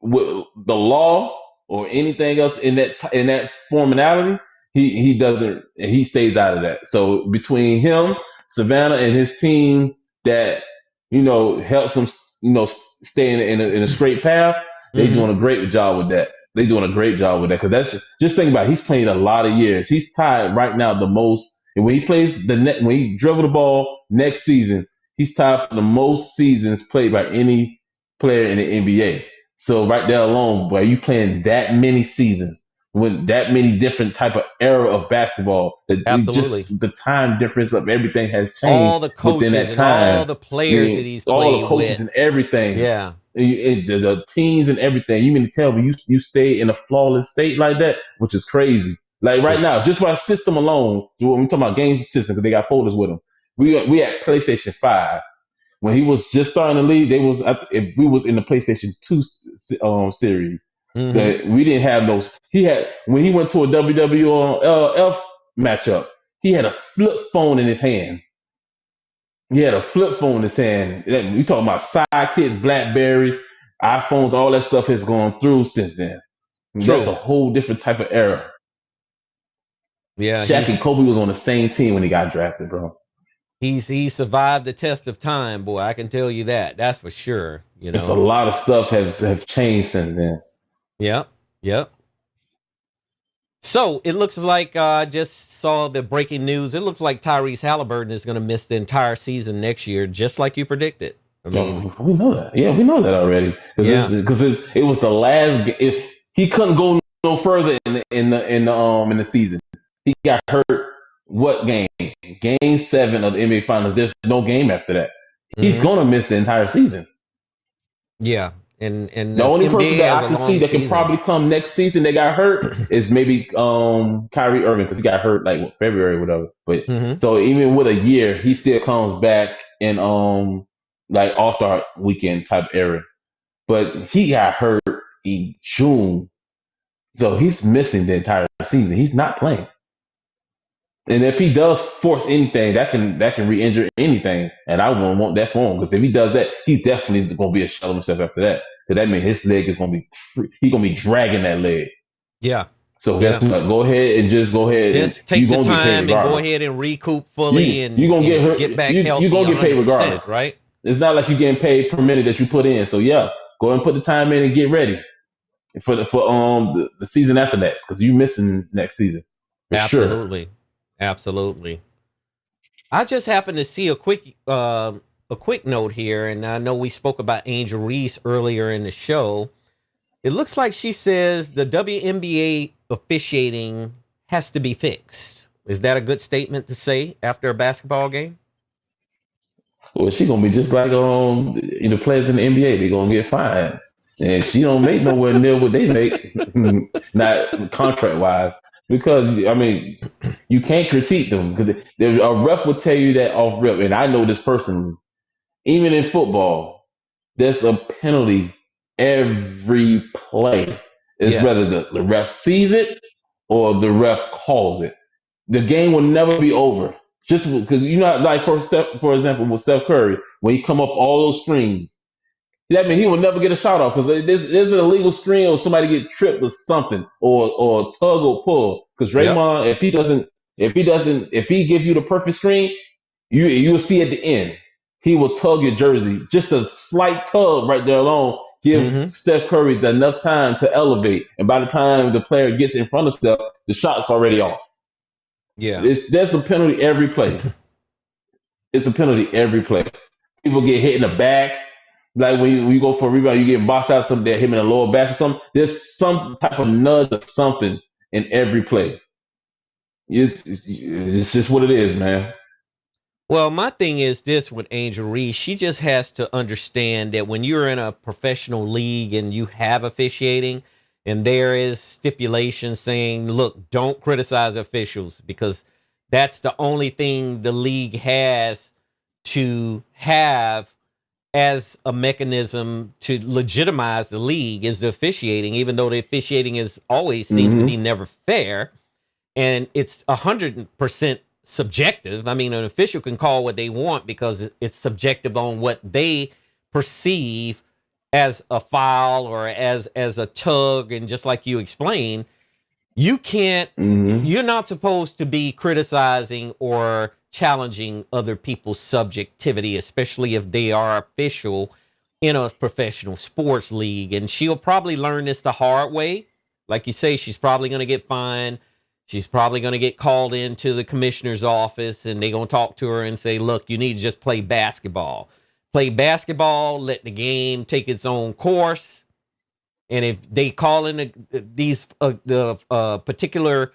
[SPEAKER 2] with the law or anything else in that formality, he stays out of that. So between him, Savannah, and his team that, you know, helps him, you know, stay in a straight path, they're doing a great job with that. Because that's, just think about it, he's playing a lot of years. He's tied right now the most, and when he plays when he dribble the ball next season, he's tied for the most seasons played by any player in the NBA. So right there alone, where you playing that many seasons with that many different type of era of basketball, that
[SPEAKER 1] Absolutely.
[SPEAKER 2] just the time difference of everything has changed
[SPEAKER 1] All the
[SPEAKER 2] within
[SPEAKER 1] coaches
[SPEAKER 2] that
[SPEAKER 1] and all
[SPEAKER 2] time.
[SPEAKER 1] the
[SPEAKER 2] I
[SPEAKER 1] players that
[SPEAKER 2] mean,
[SPEAKER 1] he's
[SPEAKER 2] all the
[SPEAKER 1] played
[SPEAKER 2] coaches
[SPEAKER 1] with.
[SPEAKER 2] and everything,
[SPEAKER 1] Yeah.
[SPEAKER 2] the teams and everything. You mean to tell me you stay in a flawless state like that, which is crazy. Like right
[SPEAKER 1] It,
[SPEAKER 2] now, just by system alone, when we talking about game system, because they got folders with them. We at PlayStation 5. When he was just starting the league, if we was in the PlayStation 2 series.
[SPEAKER 1] mm-hmm.
[SPEAKER 2] That we didn't have those. He had when he went to a WWF matchup, he had a flip phone in his hand. He had a flip phone in his hand. We talking about sidekicks, Blackberries, iPhones, all that stuff has gone through since then. That's
[SPEAKER 1] True.
[SPEAKER 2] a whole different type of era.
[SPEAKER 1] Yeah,
[SPEAKER 2] Shaq and Kobe was on the same team when he got drafted, bro.
[SPEAKER 1] he survived the test of time, boy. I can tell you that. That's for sure.
[SPEAKER 2] It's a lot of stuff have changed since then.
[SPEAKER 1] Yep. Yep. So it looks like I just saw the breaking news. It looks like Tyrese Halliburton is going to miss the entire season next year, just like you predicted. I mean,
[SPEAKER 2] We know that. Yeah, we know that already.
[SPEAKER 1] yeah.
[SPEAKER 2] Because it was the last. He couldn't go no further in the season. He got hurt. What game? Game 7 of the NBA Finals. There's no game after that. He's
[SPEAKER 1] Mm-hmm.
[SPEAKER 2] gonna miss the entire season.
[SPEAKER 1] Yeah. And
[SPEAKER 2] The
[SPEAKER 1] the
[SPEAKER 2] only person
[SPEAKER 1] NBA
[SPEAKER 2] that
[SPEAKER 1] has
[SPEAKER 2] I
[SPEAKER 1] a
[SPEAKER 2] can see
[SPEAKER 1] long
[SPEAKER 2] that can
[SPEAKER 1] season.
[SPEAKER 2] probably come next season that got hurt is maybe Kyrie Irving, because he got hurt like February or whatever. But
[SPEAKER 1] Mm-hmm.
[SPEAKER 2] so even with a year, he still comes back in like All-Star weekend type era. But he got hurt in June, so he's missing the entire season. He's not playing. And if he does force anything, that can re-injure anything, and I won't want that for him, because if he does that, he's definitely going to be a shell of himself after that. Because that means his leg is going to be he's going to be dragging that leg.
[SPEAKER 1] Yeah.
[SPEAKER 2] So guess
[SPEAKER 1] Yeah.
[SPEAKER 2] what? Go ahead and
[SPEAKER 1] Just
[SPEAKER 2] you're
[SPEAKER 1] take the
[SPEAKER 2] going to get paid
[SPEAKER 1] time and go
[SPEAKER 2] regardless.
[SPEAKER 1] ahead and recoup
[SPEAKER 2] You
[SPEAKER 1] fully
[SPEAKER 2] you're going to get
[SPEAKER 1] and
[SPEAKER 2] hurt.
[SPEAKER 1] get back
[SPEAKER 2] You're
[SPEAKER 1] healthy
[SPEAKER 2] going to get paid
[SPEAKER 1] 100%,
[SPEAKER 2] regardless.
[SPEAKER 1] right?
[SPEAKER 2] It's not like you're getting paid per minute that you put in. So yeah, go ahead and put the time in and get ready for the season after next, because you missing next season for sure.
[SPEAKER 1] Absolutely. Absolutely. I just happened to see a quick note here, and I know we spoke about Angel Reese earlier in the show. It looks like she says the WNBA officiating has to be fixed. Is that a good statement to say after a basketball game?
[SPEAKER 2] Well, she gonna be just like the players in the NBA. They gonna get fined, and she don't make nowhere near what they make, not contract wise. Because I mean, you can't critique them, because a ref will tell you that off rip, and I know this person. Even in football, there's a penalty every play. It's
[SPEAKER 1] Yes.
[SPEAKER 2] whether the ref sees it or the ref calls it. The game will never be over. Just because like for example, with Steph Curry, when he come off all those screens, that means he will never get a shot off, because there's an illegal screen or somebody get tripped or something, or tug or pull. Because
[SPEAKER 1] Yep.
[SPEAKER 2] Draymond, if he give you the perfect screen, you'll see at the end, he will tug your jersey. Just a slight tug right there alone give
[SPEAKER 1] Mm-hmm.
[SPEAKER 2] Steph Curry enough time to elevate, and by the time the player gets in front of Steph, the shot's already off.
[SPEAKER 1] Yeah.
[SPEAKER 2] There's a penalty every play. It's a penalty every play. People get hit in the back. Like when you go for a rebound, you get boxed out, something that hit in the lower back or something. There's some type of nudge or something in every play. It's just what it is, man.
[SPEAKER 1] Well, my thing is this with Angel Reese. She just has to understand that when you're in a professional league and you have officiating, and there is stipulation saying, look, don't criticize officials, because that's the only thing the league has to have as a mechanism to legitimize the league is the officiating, even though the officiating is always seems to be
[SPEAKER 2] Mm-hmm.
[SPEAKER 1] never fair, and it's 100% subjective. I mean, an official can call what they want because it's subjective on what they perceive as a foul or as a tug. And just like you explained, you can't,
[SPEAKER 2] Mm-hmm.
[SPEAKER 1] you're not supposed to be criticizing or challenging other people's subjectivity, especially if they are official in a professional sports league. And she'll probably learn this the hard way. Like you say, she's probably going to get fined. She's probably going to get called into the commissioner's office, and they're going to talk to her and say, look, you need to just play basketball. Play basketball, let the game take its own course, And if they call in these particular,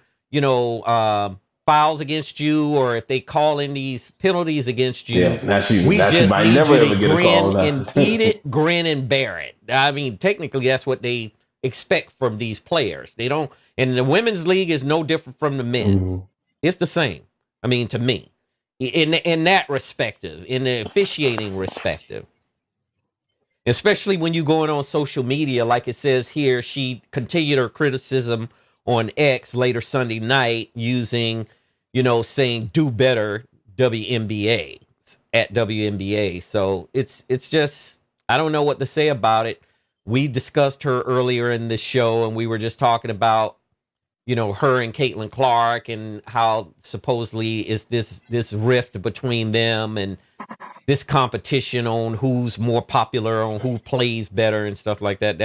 [SPEAKER 1] fouls against you, or if they call in these penalties against you, we just
[SPEAKER 2] might
[SPEAKER 1] need
[SPEAKER 2] never
[SPEAKER 1] you
[SPEAKER 2] ever
[SPEAKER 1] to
[SPEAKER 2] get a call
[SPEAKER 1] grin
[SPEAKER 2] now.
[SPEAKER 1] and eat it, grin and bear it. I mean, technically, that's what they expect from these players. They don't, and the women's league is no different from the men's.
[SPEAKER 2] Mm-hmm.
[SPEAKER 1] It's the same. I mean, to me, in that respective, in the officiating respective. Especially when you're going on social media, like it says here, she continued her criticism on X later Sunday night using, saying "do better" WNBA at WNBA. So it's just, I don't know what to say about it. We discussed her earlier in the show, and we were just talking about, her and Caitlin Clark and how supposedly is this rift between them and this competition on who's more popular, on who plays better and stuff like that.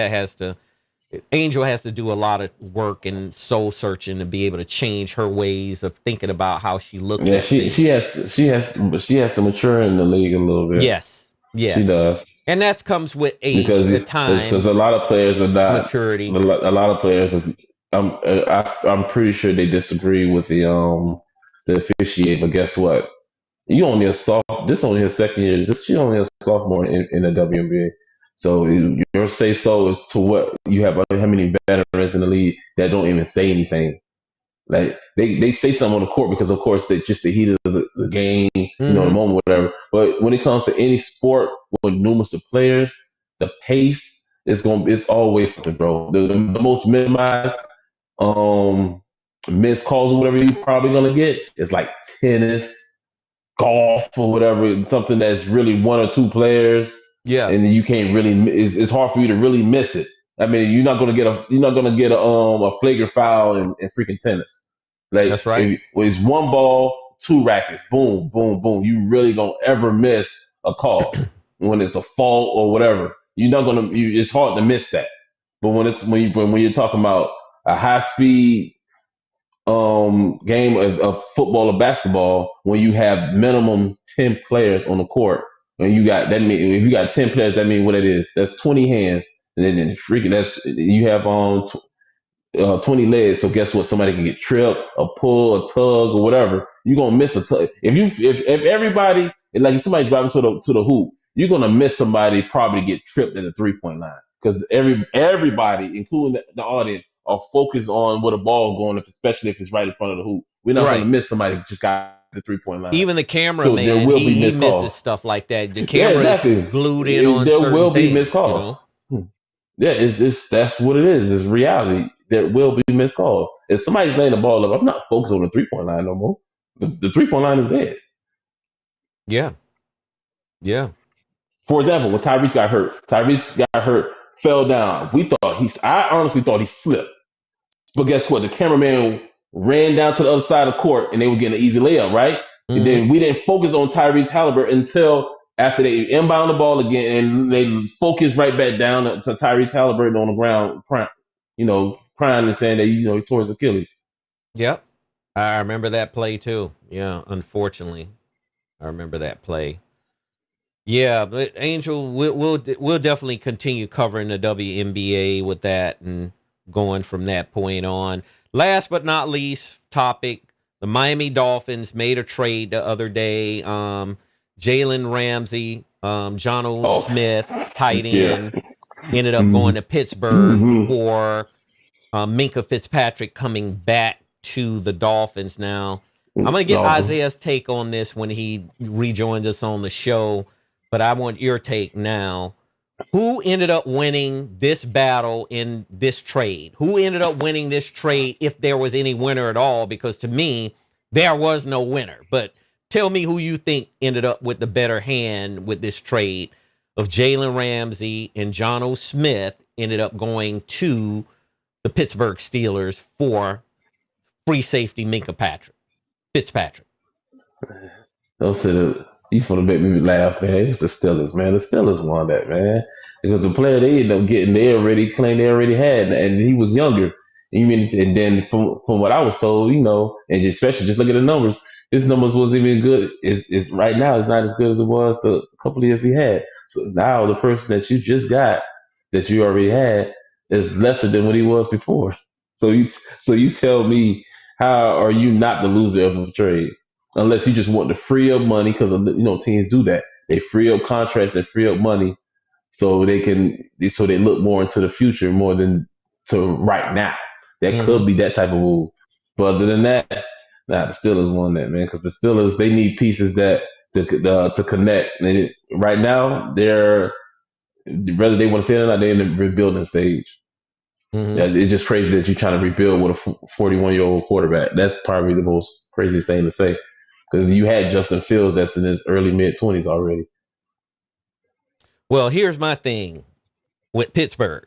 [SPEAKER 1] Angel has to do a lot of work and soul searching to be able to change her ways of thinking about how she looks at things.
[SPEAKER 2] she has to mature in the league a little bit.
[SPEAKER 1] Yes.
[SPEAKER 2] She does.
[SPEAKER 1] And that comes with age, the time.
[SPEAKER 2] Because a lot of players are not
[SPEAKER 1] maturity.
[SPEAKER 2] A lot of players, I'm pretty sure they disagree with the officiate. But guess what? You only this only her second year. She only a sophomore in the WNBA. So your say so is to what you have. How many veterans in the league that don't even say anything? Like they say something on the court because, of course, they just the heat of the game, the moment, whatever. But when it comes to any sport with numerous of players, the pace it's always something, bro. The most minimized missed calls or whatever you're probably gonna get is like tennis, golf, or whatever. Something that's really one or two players.
[SPEAKER 1] Yeah,
[SPEAKER 2] and you can't really. It's hard for you to really miss it. I mean, you're not gonna get a flagrant foul in freaking tennis. Like,
[SPEAKER 1] that's right.
[SPEAKER 2] It's one ball, two rackets, boom, boom, boom. You really gonna ever miss a call when it's a fault or whatever? You're not gonna. It's hard to miss that. But when you're talking about a high speed game of football or basketball, when you have minimum 10 players on the court, and you got that mean if you got 10 players, that means what it is. That's 20 hands. And then freaking you have 20 legs. So guess what? Somebody can get tripped, a pull, a tug, or whatever. You're gonna miss a tug. If everybody, like if somebody driving to the hoop, you're gonna miss somebody probably get tripped at the 3-point line because everybody, including the audience, are focused on where the ball going, especially if it's right in front of the hoop. We're not gonna miss somebody who just got the 3-point line.
[SPEAKER 1] Even the cameraman, so he misses stuff like that. The camera is glued in on
[SPEAKER 2] there
[SPEAKER 1] certain
[SPEAKER 2] will be
[SPEAKER 1] things,
[SPEAKER 2] missed calls. Yeah, it's that's what it is. It's reality. There will be missed calls. If somebody's laying the ball up, I'm not focused on the 3-point line no more. The 3-point line is dead.
[SPEAKER 1] Yeah.
[SPEAKER 2] For example, when Tyrese got hurt, fell down. I honestly thought he slipped. But guess what? The cameraman ran down to the other side of the court and they were getting an easy layup, right? Mm-hmm. And then we didn't focus on Tyrese Halliburton until after they inbound the ball again and they focused right back down to Tyrese Halliburton on the ground, crying and saying that he tore his Achilles.
[SPEAKER 1] Yep, I remember that play too. Yeah, unfortunately, I remember that play. Yeah, but Angel, we'll definitely continue covering the WNBA with that and going from that point on. Last but not least topic: the Miami Dolphins made a trade the other day. Jalen Ramsey, John Smith, tight end, ended up going to Pittsburgh for Minkah Fitzpatrick coming back to the Dolphins. Now, I'm going to get Isaiah's take on this when he rejoins us on the show, but I want your take now. Who ended up winning this battle in this trade? Who ended up winning this trade, if there was any winner at all? Because to me, there was no winner. But tell me who you think ended up with the better hand with this trade of Jalen Ramsey and John Smith ended up going to the Pittsburgh Steelers for free safety Minkah Fitzpatrick.
[SPEAKER 2] Don't say that. You want to make me laugh, man. It's the Steelers, man. The Steelers won that, man. Because the player they ended up getting, they already claimed they already had, and he was younger. And then from what I was told, and especially just look at the numbers, his numbers wasn't even good. It's right now it's not as good as it was a couple of years he had. So now the person that you just got, that you already had, is lesser than what he was before. So you tell me, how are you not the loser of a trade? Unless you just want to free up money, because teams do that. They free up contracts and free up money so they look more into the future more than to right now. That
[SPEAKER 1] Mm-hmm.
[SPEAKER 2] could be that type of move. But other than that, nah, the Steelers won that, man, because the Steelers, they need pieces that to connect. And right now, they're, whether they want to say it or not, they're in the rebuilding stage.
[SPEAKER 1] Mm-hmm.
[SPEAKER 2] Yeah, it's just crazy that you're trying to rebuild with a 41-year-old quarterback. That's probably the most craziest thing to say, because you had Justin Fields that's in his early mid-20s already.
[SPEAKER 1] Well, here's my thing with Pittsburgh.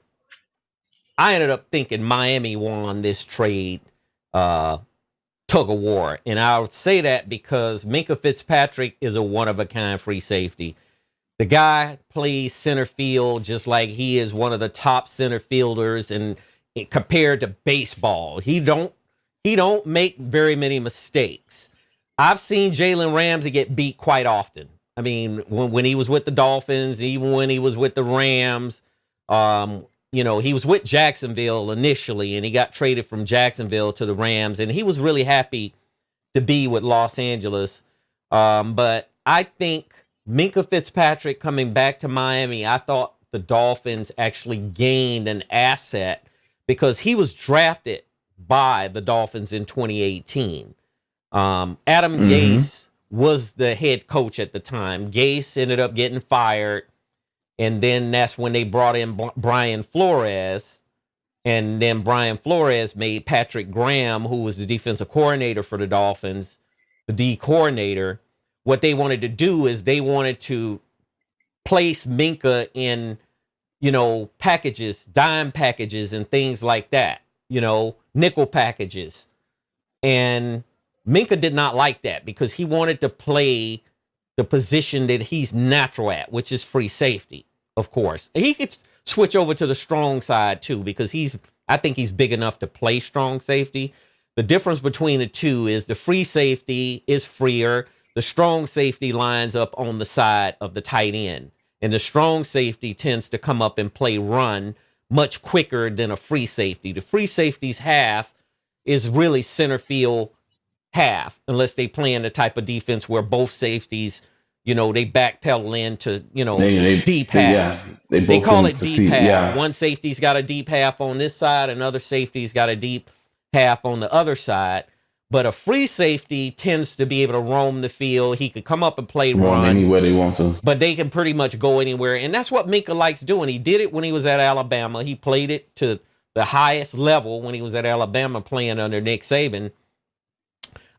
[SPEAKER 1] I ended up thinking Miami won this trade tug of war. And I'll say that because Minkah Fitzpatrick is a one-of-a-kind free safety. The guy plays center field just like he is one of the top center fielders, and compared to baseball, he don't make very many mistakes. I've seen Jalen Ramsey get beat quite often. I mean, when he was with the Dolphins, even when he was with the Rams, he was with Jacksonville initially, and he got traded from Jacksonville to the Rams, and he was really happy to be with Los Angeles. But I think Minkah Fitzpatrick coming back to Miami, I thought the Dolphins actually gained an asset because he was drafted by the Dolphins in 2018. Adam Gase was the head coach at the time. Gase ended up getting fired, and then that's when they brought in Brian Flores, and then Brian Flores made Patrick Graham, who was the defensive coordinator for the Dolphins, the D coordinator. What they wanted to do is they wanted to place Minkah in, packages, dime packages and things like that, nickel packages. And Minkah did not like that because he wanted to play the position that he's natural at, which is free safety, of course. He could switch over to the strong side too, because I think he's big enough to play strong safety. The difference between the two is the free safety is freer. The strong safety lines up on the side of the tight end. And the strong safety tends to come up and play run much quicker than a free safety. The free safety's half is really center field half, unless they play in the type of defense where both safeties, they backpedal into, deep half.
[SPEAKER 2] Yeah,
[SPEAKER 1] they call it
[SPEAKER 2] to
[SPEAKER 1] deep
[SPEAKER 2] see,
[SPEAKER 1] half.
[SPEAKER 2] yeah.
[SPEAKER 1] One safety's got a deep half on this side, another safety's got a deep half on the other side. But a free safety tends to be able to roam the field. He could come up and play run
[SPEAKER 2] anywhere they want to.
[SPEAKER 1] But they can pretty much go anywhere. And that's what Minkah likes doing. He did it when he was at Alabama. He played it to the highest level when he was at Alabama playing under Nick Saban.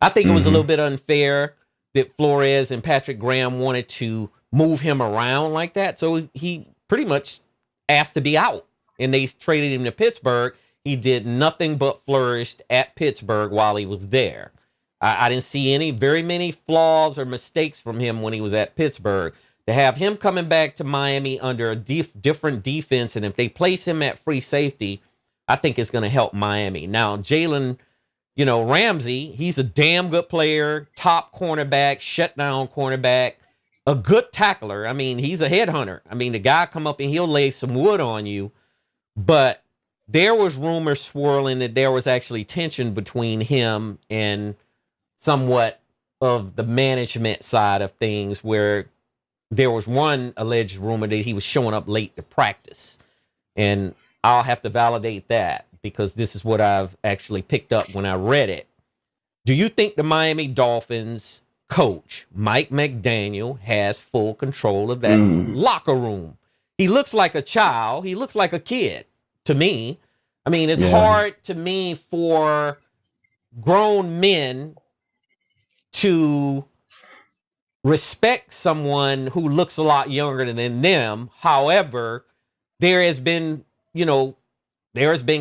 [SPEAKER 1] I think it was a little bit unfair that Flores and Patrick Graham wanted to move him around like that. So he pretty much asked to be out. And they traded him to Pittsburgh. He did nothing but flourished at Pittsburgh while he was there. I didn't see very many flaws or mistakes from him when he was at Pittsburgh. To have him coming back to Miami under a different defense, and if they place him at free safety, I think it's going to help Miami. Now, Jalen, Ramsey, he's a damn good player, top cornerback, shutdown cornerback, a good tackler. I mean, he's a headhunter. I mean, the guy come up and he'll lay some wood on you, but there was rumors swirling that there was actually tension between him and somewhat of the management side of things, where there was one alleged rumor that he was showing up late to practice. And I'll have to validate that because this is what I've actually picked up when I read it. Do you think the Miami Dolphins coach, Mike McDaniel, has full control of that locker room? He looks like a child. He looks like a kid. To me, I mean, it's hard to me for grown men to respect someone who looks a lot younger than them. However, there has been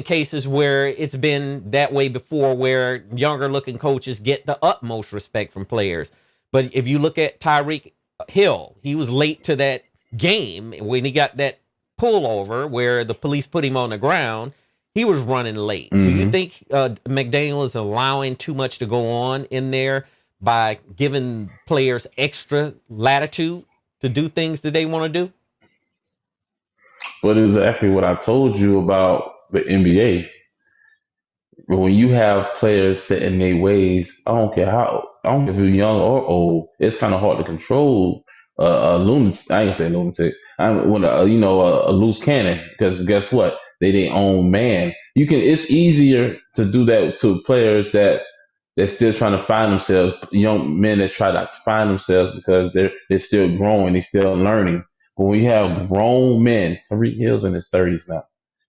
[SPEAKER 1] cases where it's been that way before, where younger looking coaches get the utmost respect from players. But if you look at Tyreek Hill, he was late to that game when he got that pullover where the police put him on the ground. He was running late. Do you think McDaniel is allowing too much to go on in there by giving players extra latitude to do things that they want to do?
[SPEAKER 2] But exactly what I told you about the NBA. But when you have players set in their ways, I don't care if you're young or old, it's kind of hard to control a lunatic. I ain't gonna say lunatic. When a loose cannon, because guess what? They their own man. It's easier to do that to players that they're still trying to find themselves, young men that try to find themselves because they're still growing, they're still learning. But when you have grown men, Tyreek Hill's in his 30s now,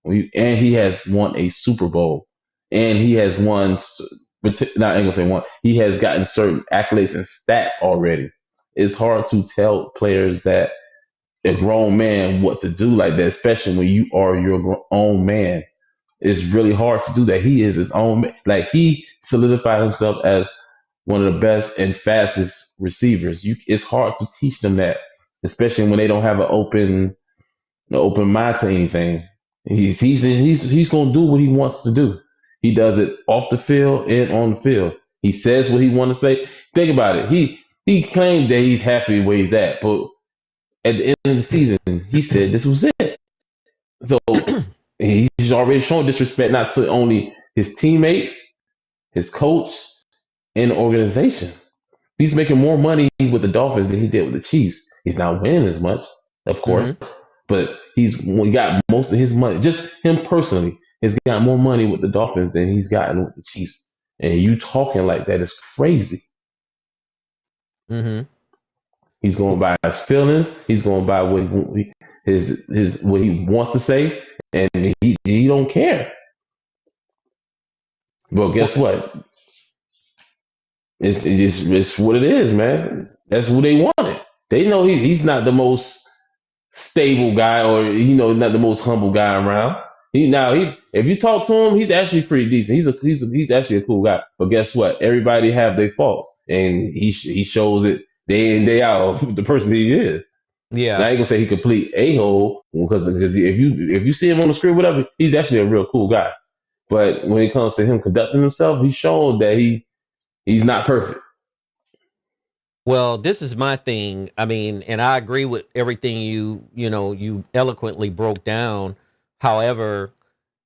[SPEAKER 2] and he has won a Super Bowl, and he has won, not I ain't gonna say one, he has gotten certain accolades and stats already. It's hard to tell players that a grown man what to do like that, especially when you are your own man. It's really hard to do that. He is his own, like he solidified himself as one of the best and fastest receivers. It's hard to teach them that, especially when they don't have an open mind to anything. He's gonna do what he wants to do. He does it off the field and on the field. He says what he want to say. Think about it. He claimed that he's happy where he's at, but at the end of the season, he said this was it. So he's already shown disrespect not to only his teammates, his coach, and the organization. He's making more money with the Dolphins than he did with the Chiefs. He's not winning as much, of course, but he got most of his money. Just him personally has got more money with the Dolphins than he's gotten with the Chiefs. And you talking like that is crazy.
[SPEAKER 1] Mm-hmm.
[SPEAKER 2] He's going by his feelings. He's going by what what he wants to say, and he don't care. But guess what? It's what it is, man. That's who they wanted. They know he's not the most stable guy, or not the most humble guy around. If you talk to him, he's actually pretty decent. He's actually a cool guy. But guess what? Everybody have their faults, and he shows it day in day out of the person he is.
[SPEAKER 1] Yeah.
[SPEAKER 2] And I ain't gonna say he complete a-hole, because if you see him on the screen, whatever, he's actually a real cool guy. But when it comes to him conducting himself, he's shown that he's not perfect.
[SPEAKER 1] Well, this is my thing. I mean, and I agree with everything you eloquently broke down. However,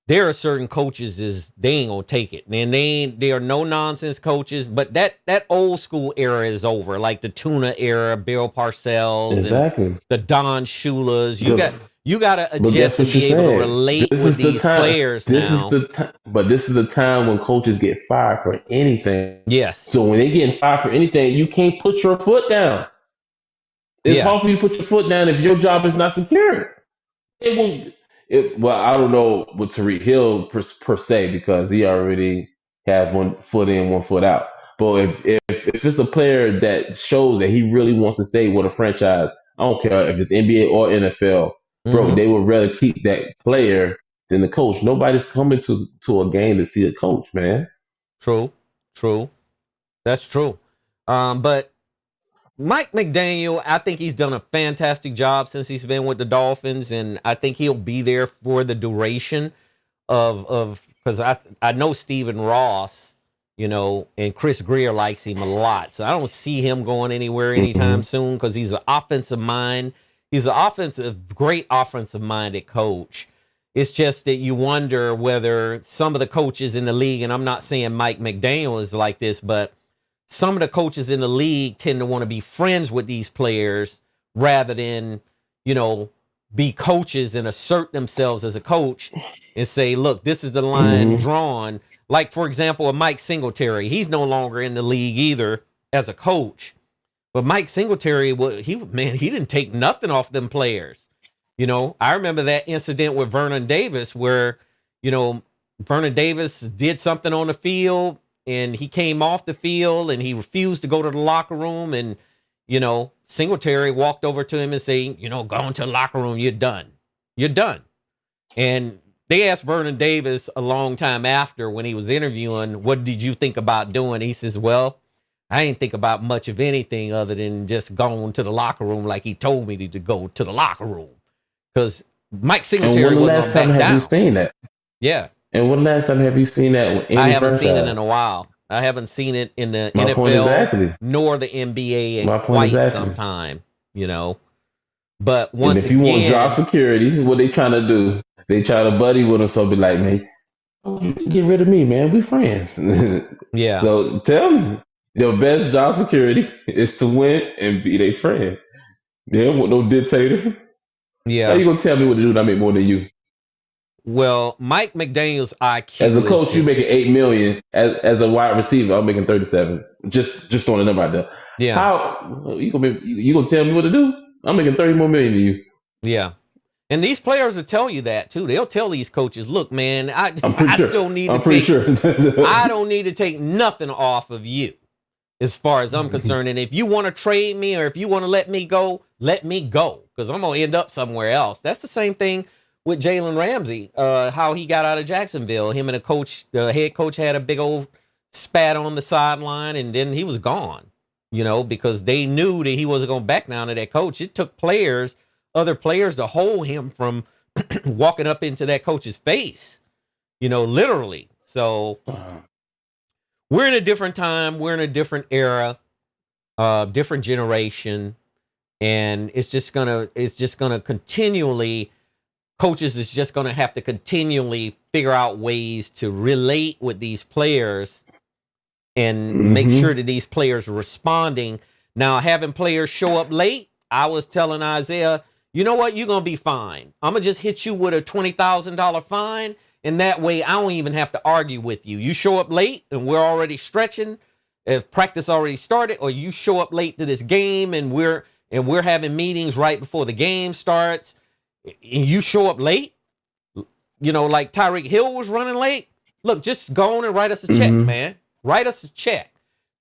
[SPEAKER 1] there are certain coaches they ain't gonna take it, and they are no nonsense coaches. But that old school era is over, like the Tuna era, Bill Parcells,
[SPEAKER 2] exactly,
[SPEAKER 1] and the Don Shulas. You got to adjust and be able to relate with these players now.
[SPEAKER 2] But this is the time when coaches get fired for anything.
[SPEAKER 1] Yes.
[SPEAKER 2] So when they getting fired for anything, you can't put your foot down. It's hard for you to put your foot down if your job is not secure. Well, I don't know with Tyreek Hill per se, because he already has one foot in, one foot out. But if it's a player that shows that he really wants to stay with a franchise, I don't care if it's NBA or NFL, bro, they would rather keep that player than the coach. Nobody's coming to a game to see a coach, man.
[SPEAKER 1] True. That's true. But Mike McDaniel, I think he's done a fantastic job since he's been with the Dolphins, and I think he'll be there for the duration of because I know Stephen Ross, and Chris Greer likes him a lot, so I don't see him going anywhere anytime soon, because he's an offensive mind. He's great offensive minded coach. It's just that you wonder whether some of the coaches in the league, and I'm not saying Mike McDaniel is like this, but some of the coaches in the league tend to want to be friends with these players rather than, be coaches and assert themselves as a coach and say, look, this is the line drawn. Like, for example, a Mike Singletary. He's no longer in the league either as a coach. But Mike Singletary, he didn't take nothing off them players. I remember that incident with Vernon Davis where, Vernon Davis did something on the field, and he came off the field and he refused to go to the locker room. And, Singletary walked over to him and said, go into the locker room. You're done. You're done. And they asked Vernon Davis a long time after, when he was interviewing, what did you think about doing? He says, well, I didn't think about much of anything other than just going to the locker room like he told me to go to the locker room. Because Mike Singletary wasn't going to back down.
[SPEAKER 2] You seen that?
[SPEAKER 1] Yeah.
[SPEAKER 2] And when last time have you seen that?
[SPEAKER 1] I haven't seen it in a while. I haven't seen it in the NFL nor the NBA in quite some time, But
[SPEAKER 2] And
[SPEAKER 1] once
[SPEAKER 2] if you want job
[SPEAKER 1] again,
[SPEAKER 2] security, what they trying to do? They try to buddy with him, so be like, man, get rid of me, man. We friends.
[SPEAKER 1] yeah,
[SPEAKER 2] So tell me, your best job security is to win and be their friend. They don't want no dictator. How
[SPEAKER 1] yeah.
[SPEAKER 2] you gonna tell me what to do and I make more than you?
[SPEAKER 1] Well, Mike McDaniel's
[SPEAKER 2] As a
[SPEAKER 1] IQ is
[SPEAKER 2] coach, you
[SPEAKER 1] just,
[SPEAKER 2] making 8 million. As a wide receiver, I'm making 37. Just throwing a number out there.
[SPEAKER 1] yeah,
[SPEAKER 2] How you gonna tell me what to do? I'm making 30 more million than you.
[SPEAKER 1] yeah. And these players will tell you that too. They'll tell these coaches, "Look, man,
[SPEAKER 2] I'm pretty
[SPEAKER 1] I
[SPEAKER 2] sure.
[SPEAKER 1] don't need to
[SPEAKER 2] I'm pretty
[SPEAKER 1] take,
[SPEAKER 2] sure.
[SPEAKER 1] I don't need to take nothing off of you, as far as I'm concerned. And if you want to trade me or if you want to let me go, because I'm gonna end up somewhere else." That's the same thing with Jalen Ramsey. How he got out of Jacksonville. Him and the head coach had a big old spat on the sideline, and then he was gone. Because they knew that he wasn't going to back down to that coach. It took other players to hold him from walking up into that coach's face, literally. So we're in a different time. We're in a different era, different generation. And it's just gonna continually, coaches is just gonna have to continually figure out ways to relate with these players and make sure that these players are responding. Now, having players show up late, I was telling Isaiah, you know what? You're going to be fine. I'm going to just hit you with a $20,000 fine. And that way, I don't even have to argue with you. You show up late and we're already stretching, if practice already started, or you show up late to this game and we're having meetings right before the game starts, and you show up late, like Tyreek Hill was running late. Look, just go on and write us a check, man. Write us a check,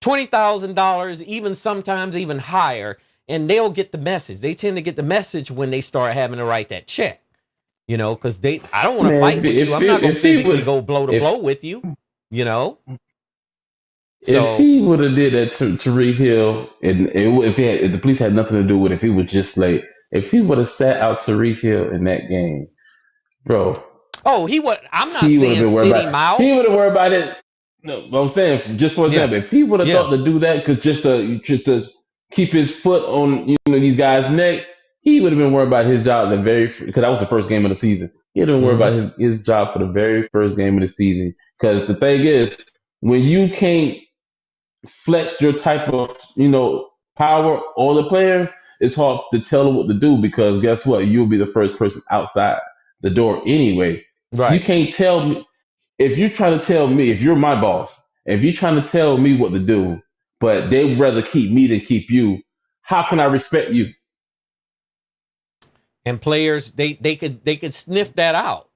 [SPEAKER 1] $20,000, even sometimes even higher, and they'll get the message. They tend to get the message when they start having to write that check, because I don't want to fight with you. I'm not going to physically go blow to blow with you, So
[SPEAKER 2] if he would have did that to Tariq Hill, and if the police had nothing to do with it, if he was just late, if he would have sat out Tariq Hill in that game, bro.
[SPEAKER 1] Oh, he would. I'm not
[SPEAKER 2] he would have
[SPEAKER 1] saying
[SPEAKER 2] been worried
[SPEAKER 1] sit him
[SPEAKER 2] about.
[SPEAKER 1] out.
[SPEAKER 2] He would have worried about it. No, but I'm saying, just for example, if he would have thought to do that, because just to keep his foot on these guys' neck, he would have been worried about his job because that was the first game of the season. He would have been worried about his job for the very first game of the season. Because the thing is, when you can't flex your type of power on the players, it's hard to tell them what to do, because guess what? You'll be the first person outside the door anyway.
[SPEAKER 1] Right.
[SPEAKER 2] You can't tell me. If you're trying to tell me, if you're my boss, if you're trying to tell me what to do, but they'd rather keep me than keep you, how can I respect you?
[SPEAKER 1] And players, they could sniff that out.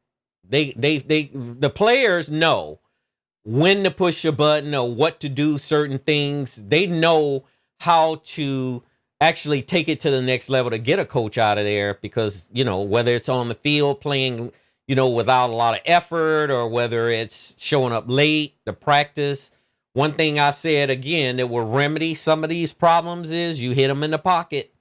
[SPEAKER 1] The players know when to push a button or what to do certain things. They know how to actually take it to the next level to get a coach out of there, because whether it's on the field playing without a lot of effort, or whether it's showing up late to practice. One thing I said again that will remedy some of these problems is you hit them in the pocket.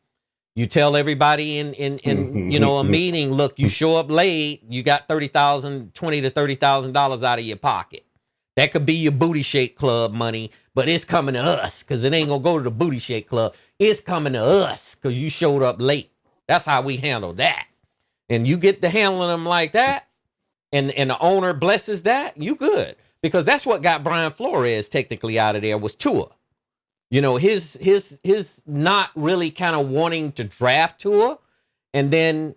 [SPEAKER 1] You tell everybody in a meeting, look, you show up late, you got $20,000 to $30,000 out of your pocket. That could be your booty shake club money, but it's coming to us, because it ain't gonna go to the booty shake club. It's coming to us because you showed up late. That's how we handle that. And you get to handling them like that, and the owner blesses that, you good. Because that's what got Brian Flores technically out of there, was Tua. His not really kind of wanting to draft Tua, and then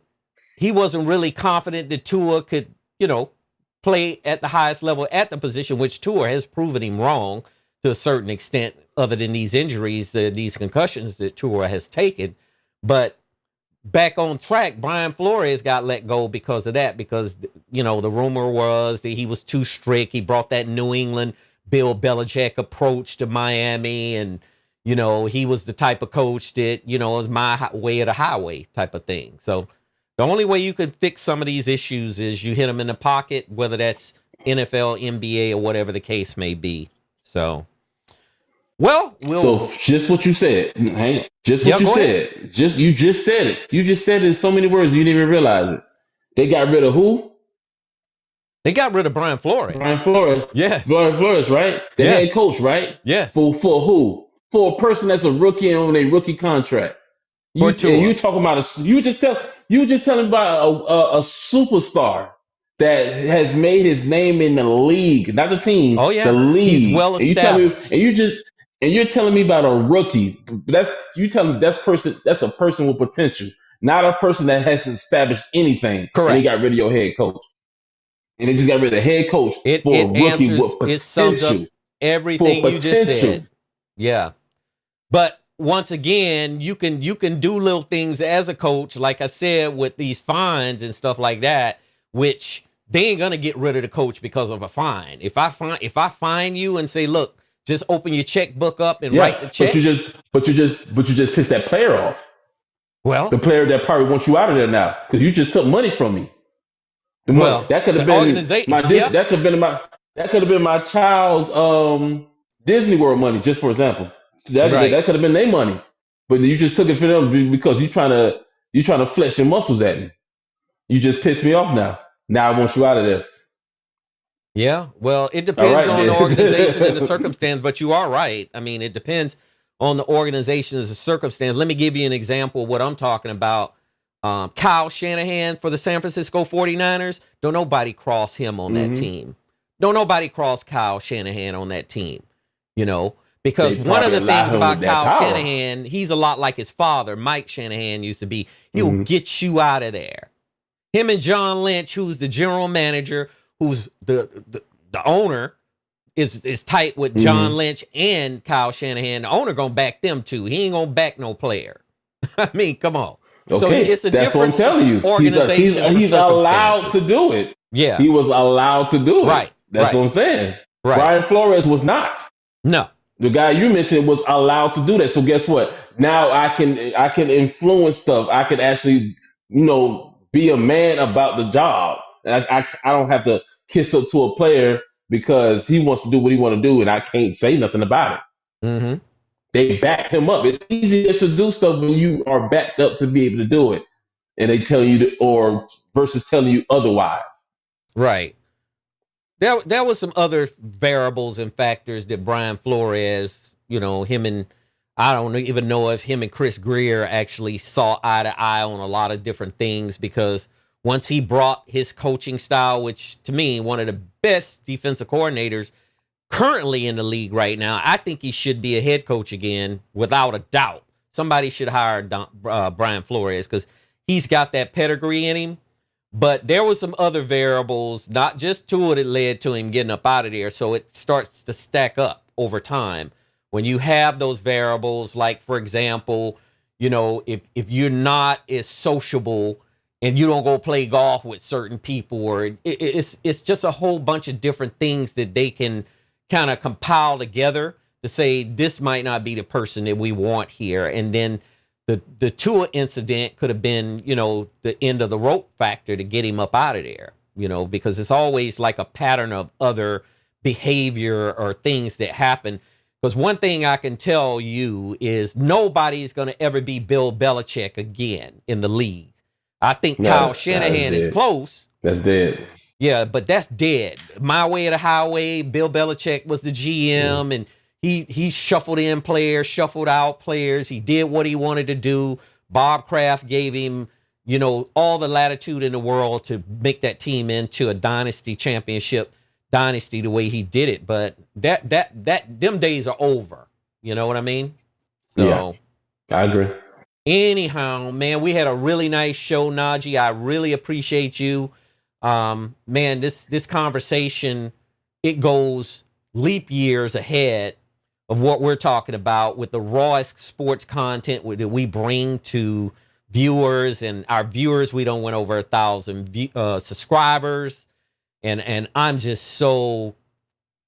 [SPEAKER 1] he wasn't really confident that Tua could, play at the highest level at the position, which Tua has proven him wrong to a certain extent, other than these injuries, these concussions that Tua has taken. But back on track, Brian Flores got let go because of that, because, the rumor was that he was too strict. He brought that New England Bill Belichick approach to Miami, and, he was the type of coach that, is my way or the highway type of thing. So the only way you can fix some of these issues is you hit them in the pocket, whether that's NFL, NBA, or whatever the case may be. So, so
[SPEAKER 2] just what you said. Just what you said.
[SPEAKER 1] Ahead.
[SPEAKER 2] You just said it. You just said it in so many words you didn't even realize it. They got rid of who?
[SPEAKER 1] They got rid of Brian Flores.
[SPEAKER 2] Brian Flores.
[SPEAKER 1] Yes.
[SPEAKER 2] Brian Flores, right? The head coach, right?
[SPEAKER 1] Yes.
[SPEAKER 2] For who? For a person that's a rookie on a rookie contract.
[SPEAKER 1] For
[SPEAKER 2] You
[SPEAKER 1] Tua.
[SPEAKER 2] talking about you just telling about a superstar that has made his name in the league, not the team,
[SPEAKER 1] Oh
[SPEAKER 2] the
[SPEAKER 1] yeah, he's
[SPEAKER 2] league.
[SPEAKER 1] well
[SPEAKER 2] And you tell me,
[SPEAKER 1] established.
[SPEAKER 2] and you're telling me about a rookie. That's you telling me that's a person with potential, not a person that hasn't established anything. And they
[SPEAKER 1] Correct.
[SPEAKER 2] got rid of your head coach, and they just got rid of the head coach for a rookie with
[SPEAKER 1] It sums up
[SPEAKER 2] potential. For
[SPEAKER 1] everything you just
[SPEAKER 2] potential.
[SPEAKER 1] said. Yeah. But once again, you can do little things as a coach, like I said, with these fines and stuff like that, which they ain't gonna get rid of the coach because of a fine. If I fine you and say, look, just open your checkbook up and write
[SPEAKER 2] Yeah,
[SPEAKER 1] the check.
[SPEAKER 2] but you just pissed that player off. The
[SPEAKER 1] Well,
[SPEAKER 2] player that probably wants you out of there now because you just took money from me. The money
[SPEAKER 1] well,
[SPEAKER 2] that could have
[SPEAKER 1] the
[SPEAKER 2] been
[SPEAKER 1] organization,
[SPEAKER 2] my this
[SPEAKER 1] yeah,
[SPEAKER 2] that could have been my that could have been my child's Disney World money, just for example.
[SPEAKER 1] right.
[SPEAKER 2] That could have been their money, but you just took it for them because you trying to flex your muscles at me. You just pissed me off now. Now I want you out of there.
[SPEAKER 1] Yeah, well, it
[SPEAKER 2] All
[SPEAKER 1] depends
[SPEAKER 2] right,
[SPEAKER 1] on the organization and the
[SPEAKER 2] then.
[SPEAKER 1] circumstance, but you are right. I mean, it depends on the organization and the circumstance. Let me give you an example of what I'm talking about. Kyle Shanahan for the San Francisco 49ers. Don't nobody cross him on that
[SPEAKER 2] hmm
[SPEAKER 1] team. Don't nobody cross Kyle Shanahan on that team, you know, because
[SPEAKER 2] They
[SPEAKER 1] one of
[SPEAKER 2] probably
[SPEAKER 1] the
[SPEAKER 2] allow
[SPEAKER 1] things
[SPEAKER 2] him with
[SPEAKER 1] about
[SPEAKER 2] that
[SPEAKER 1] Kyle
[SPEAKER 2] power.
[SPEAKER 1] Shanahan, he's a lot like his father, Mike Shanahan used to be. He'll
[SPEAKER 2] hmm
[SPEAKER 1] get you out of there. Him and John Lynch, who's the general manager, who's the owner, is tight with John
[SPEAKER 2] hmm
[SPEAKER 1] Lynch and Kyle Shanahan. The owner gonna back them too. He ain't gonna back no player. I mean, come on. So
[SPEAKER 2] Okay,
[SPEAKER 1] it's a
[SPEAKER 2] that's what I'm
[SPEAKER 1] different
[SPEAKER 2] telling you.
[SPEAKER 1] organization for
[SPEAKER 2] He's allowed to
[SPEAKER 1] circumstances.
[SPEAKER 2] do it.
[SPEAKER 1] Yeah.
[SPEAKER 2] He was allowed to do it.
[SPEAKER 1] Right.
[SPEAKER 2] That's what
[SPEAKER 1] Right.
[SPEAKER 2] I'm saying.
[SPEAKER 1] Right.
[SPEAKER 2] Brian Flores was not.
[SPEAKER 1] No.
[SPEAKER 2] The guy you mentioned was allowed to do that. So guess what? Now I can influence stuff. I can actually, be a man about the job. I don't have to kiss up to a player because he wants to do what he want to do, and I can't say nothing about it.
[SPEAKER 1] Mm-hmm.
[SPEAKER 2] They back him up. It's easier to do stuff when you are backed up to be able to do it, and they tell you to, or versus telling you otherwise.
[SPEAKER 1] Right. There was some other variables and factors that Brian Flores, him and I don't even know if him and Chris Greer actually saw eye to eye on a lot of different things, because once he brought his coaching style, which to me, one of the best defensive coordinators currently in the league right now, I think he should be a head coach again, without a doubt. Somebody should hire Brian Flores, because he's got that pedigree in him. But there was some other variables, not just Tua, that led to him getting up out of there. So it starts to stack up over time. When you have those variables, like, for example, if you're not as sociable and you don't go play golf with certain people, or it's just a whole bunch of different things that they can kind of compile together to say, this might not be the person that we want here. And then the Tua incident could have been, the end of the rope factor to get him up out of there, because it's always like a pattern of other behavior or things that happen. Because one thing I can tell you is nobody's going to ever be Bill Belichick again in the league. I think Kyle
[SPEAKER 2] No, that's
[SPEAKER 1] Shanahan is
[SPEAKER 2] dead.
[SPEAKER 1] close.
[SPEAKER 2] That's dead.
[SPEAKER 1] Yeah, but that's dead. My way or the highway. Bill Belichick was the
[SPEAKER 2] Mm.
[SPEAKER 1] GM, and he shuffled in players, shuffled out players. He did what he wanted to do. Bob Kraft gave him, all the latitude in the world to make that team into a dynasty, championship dynasty, the way he did it. But them days are over. You know what I mean?
[SPEAKER 2] Yeah,
[SPEAKER 1] So
[SPEAKER 2] I agree.
[SPEAKER 1] anyhow, man, we had a really nice show, Najee. I really appreciate you. Man, this conversation, it goes leap years ahead of what we're talking about with the rawest sports content that we bring to viewers. And our viewers, we don't went over 1,000 subscribers, and I'm so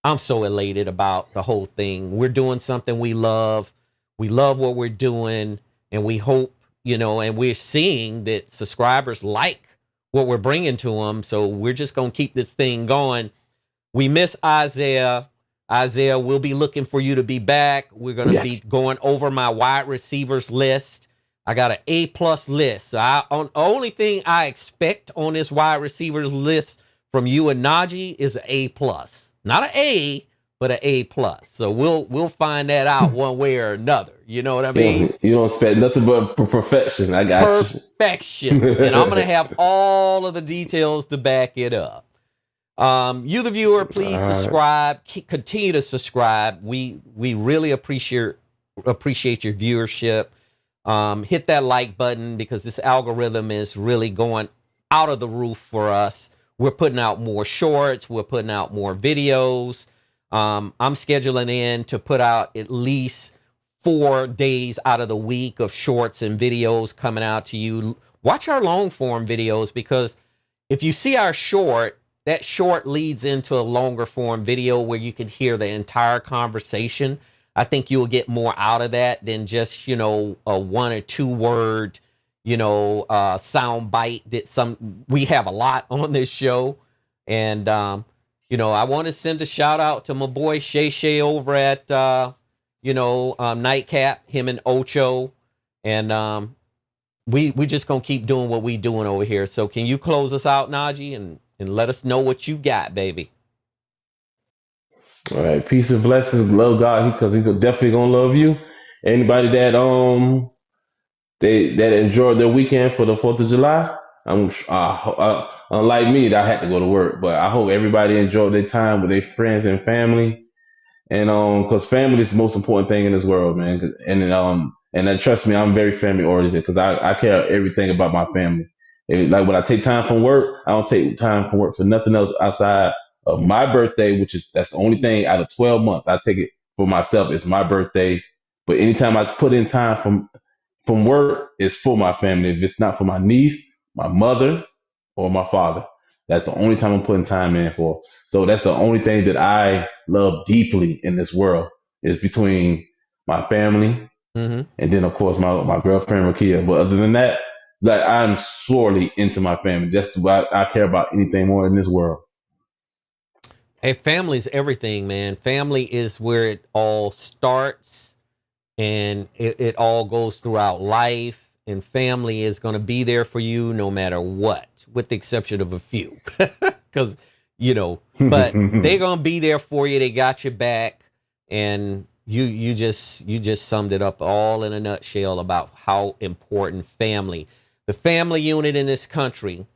[SPEAKER 1] elated about the whole thing. We're doing something we love. We love what we're doing, and we hope, and we're seeing that subscribers like what we're bringing to them. So we're just going to keep this thing going. We miss Isaiah. Isaiah, we'll be looking for you to be back. We're going to be
[SPEAKER 2] Yes.
[SPEAKER 1] going over my wide receivers list. I got an A+ list. So only thing I expect on this wide receivers list from you and Najee is an A+. Not an A, but an A+. So we'll find that out one way or another. You know what I mean?
[SPEAKER 2] You don't expect nothing but perfection. I got
[SPEAKER 1] Perfection. And I'm gonna
[SPEAKER 2] you.
[SPEAKER 1] have all of the details to back it up. You, the viewer, please subscribe. Continue to subscribe. We really appreciate your viewership. Hit that like button because this algorithm is really going out of the roof for us. We're putting out more shorts. We're putting out more videos. I'm scheduling in to put out at least 4 days out of the week of shorts and videos coming out to you. Watch our long form videos because if you see our short, that short leads into a longer form video where you can hear the entire conversation. I think you'll get more out of that than just, a 1 or 2 word, sound bite that we have a lot on this show. And, I want to send a shout out to my boy Shay over at, Nightcap, him and Ocho. And, we just going to keep doing what we doing over here. So can you close us out, Najee, and let us know what you got, baby?
[SPEAKER 2] All right, peace and blessings. Love God because He definitely gonna love you. Anybody that that enjoyed their weekend for the 4th of July, unlike me, that I had to go to work, but I hope everybody enjoyed their time with their friends and family. And because family is the most important thing in this world, man. And trust me, I'm very family oriented because I care everything about my family. Like when I take time from work, I don't take time from work for nothing else outside of my birthday, that's the only thing out of 12 months I take it for myself. It's my birthday. But anytime I put in time from work, it's for my family. If it's not for my niece, my mother, or my father, that's the only time I'm putting time in for. So that's the only thing that I love deeply in this world is between my family and then of course my girlfriend Rakia. But other than that, like I'm sorely into my family. That's why I care about anything more in this world.
[SPEAKER 1] Hey, family's everything, man. Family is where it all starts and it all goes throughout life. And family is going to be there for you no matter what, with the exception of a few. Because, but they're going to be there for you. They got your back. And you just summed it up all in a nutshell about how important the family unit in this country,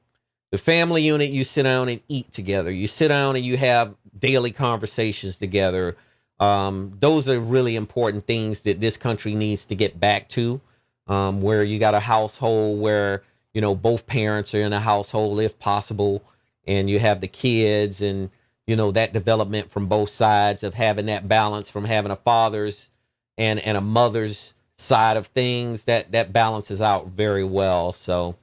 [SPEAKER 1] the family unit, you sit down and eat together. You sit down and you have daily conversations together. Those are really important things that this country needs to get back to, where you got a household where, both parents are in a household if possible, and you have the kids and, that development from both sides of having that balance from having a father's and a mother's side of things that balances out very well. So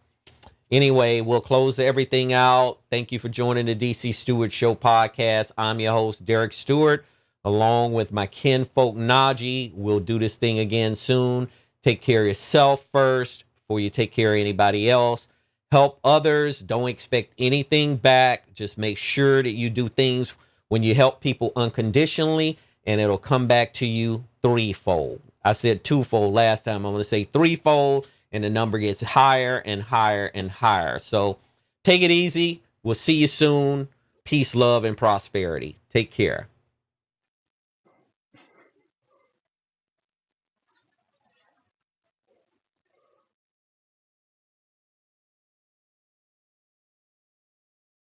[SPEAKER 1] anyway, we'll close everything out. Thank you for joining the DC Stewart Show Podcast. I'm your host, Derek Stewart, along with my kinfolk, Najee. We'll do this thing again soon. Take care of yourself first before you take care of anybody else. Help others. Don't expect anything back. Just make sure that you do things when you help people unconditionally, and it'll come back to you threefold. I said twofold last time. I'm going to say threefold, and the number gets higher and higher and higher. So take it easy. We'll see you soon. Peace, love, and prosperity. Take care.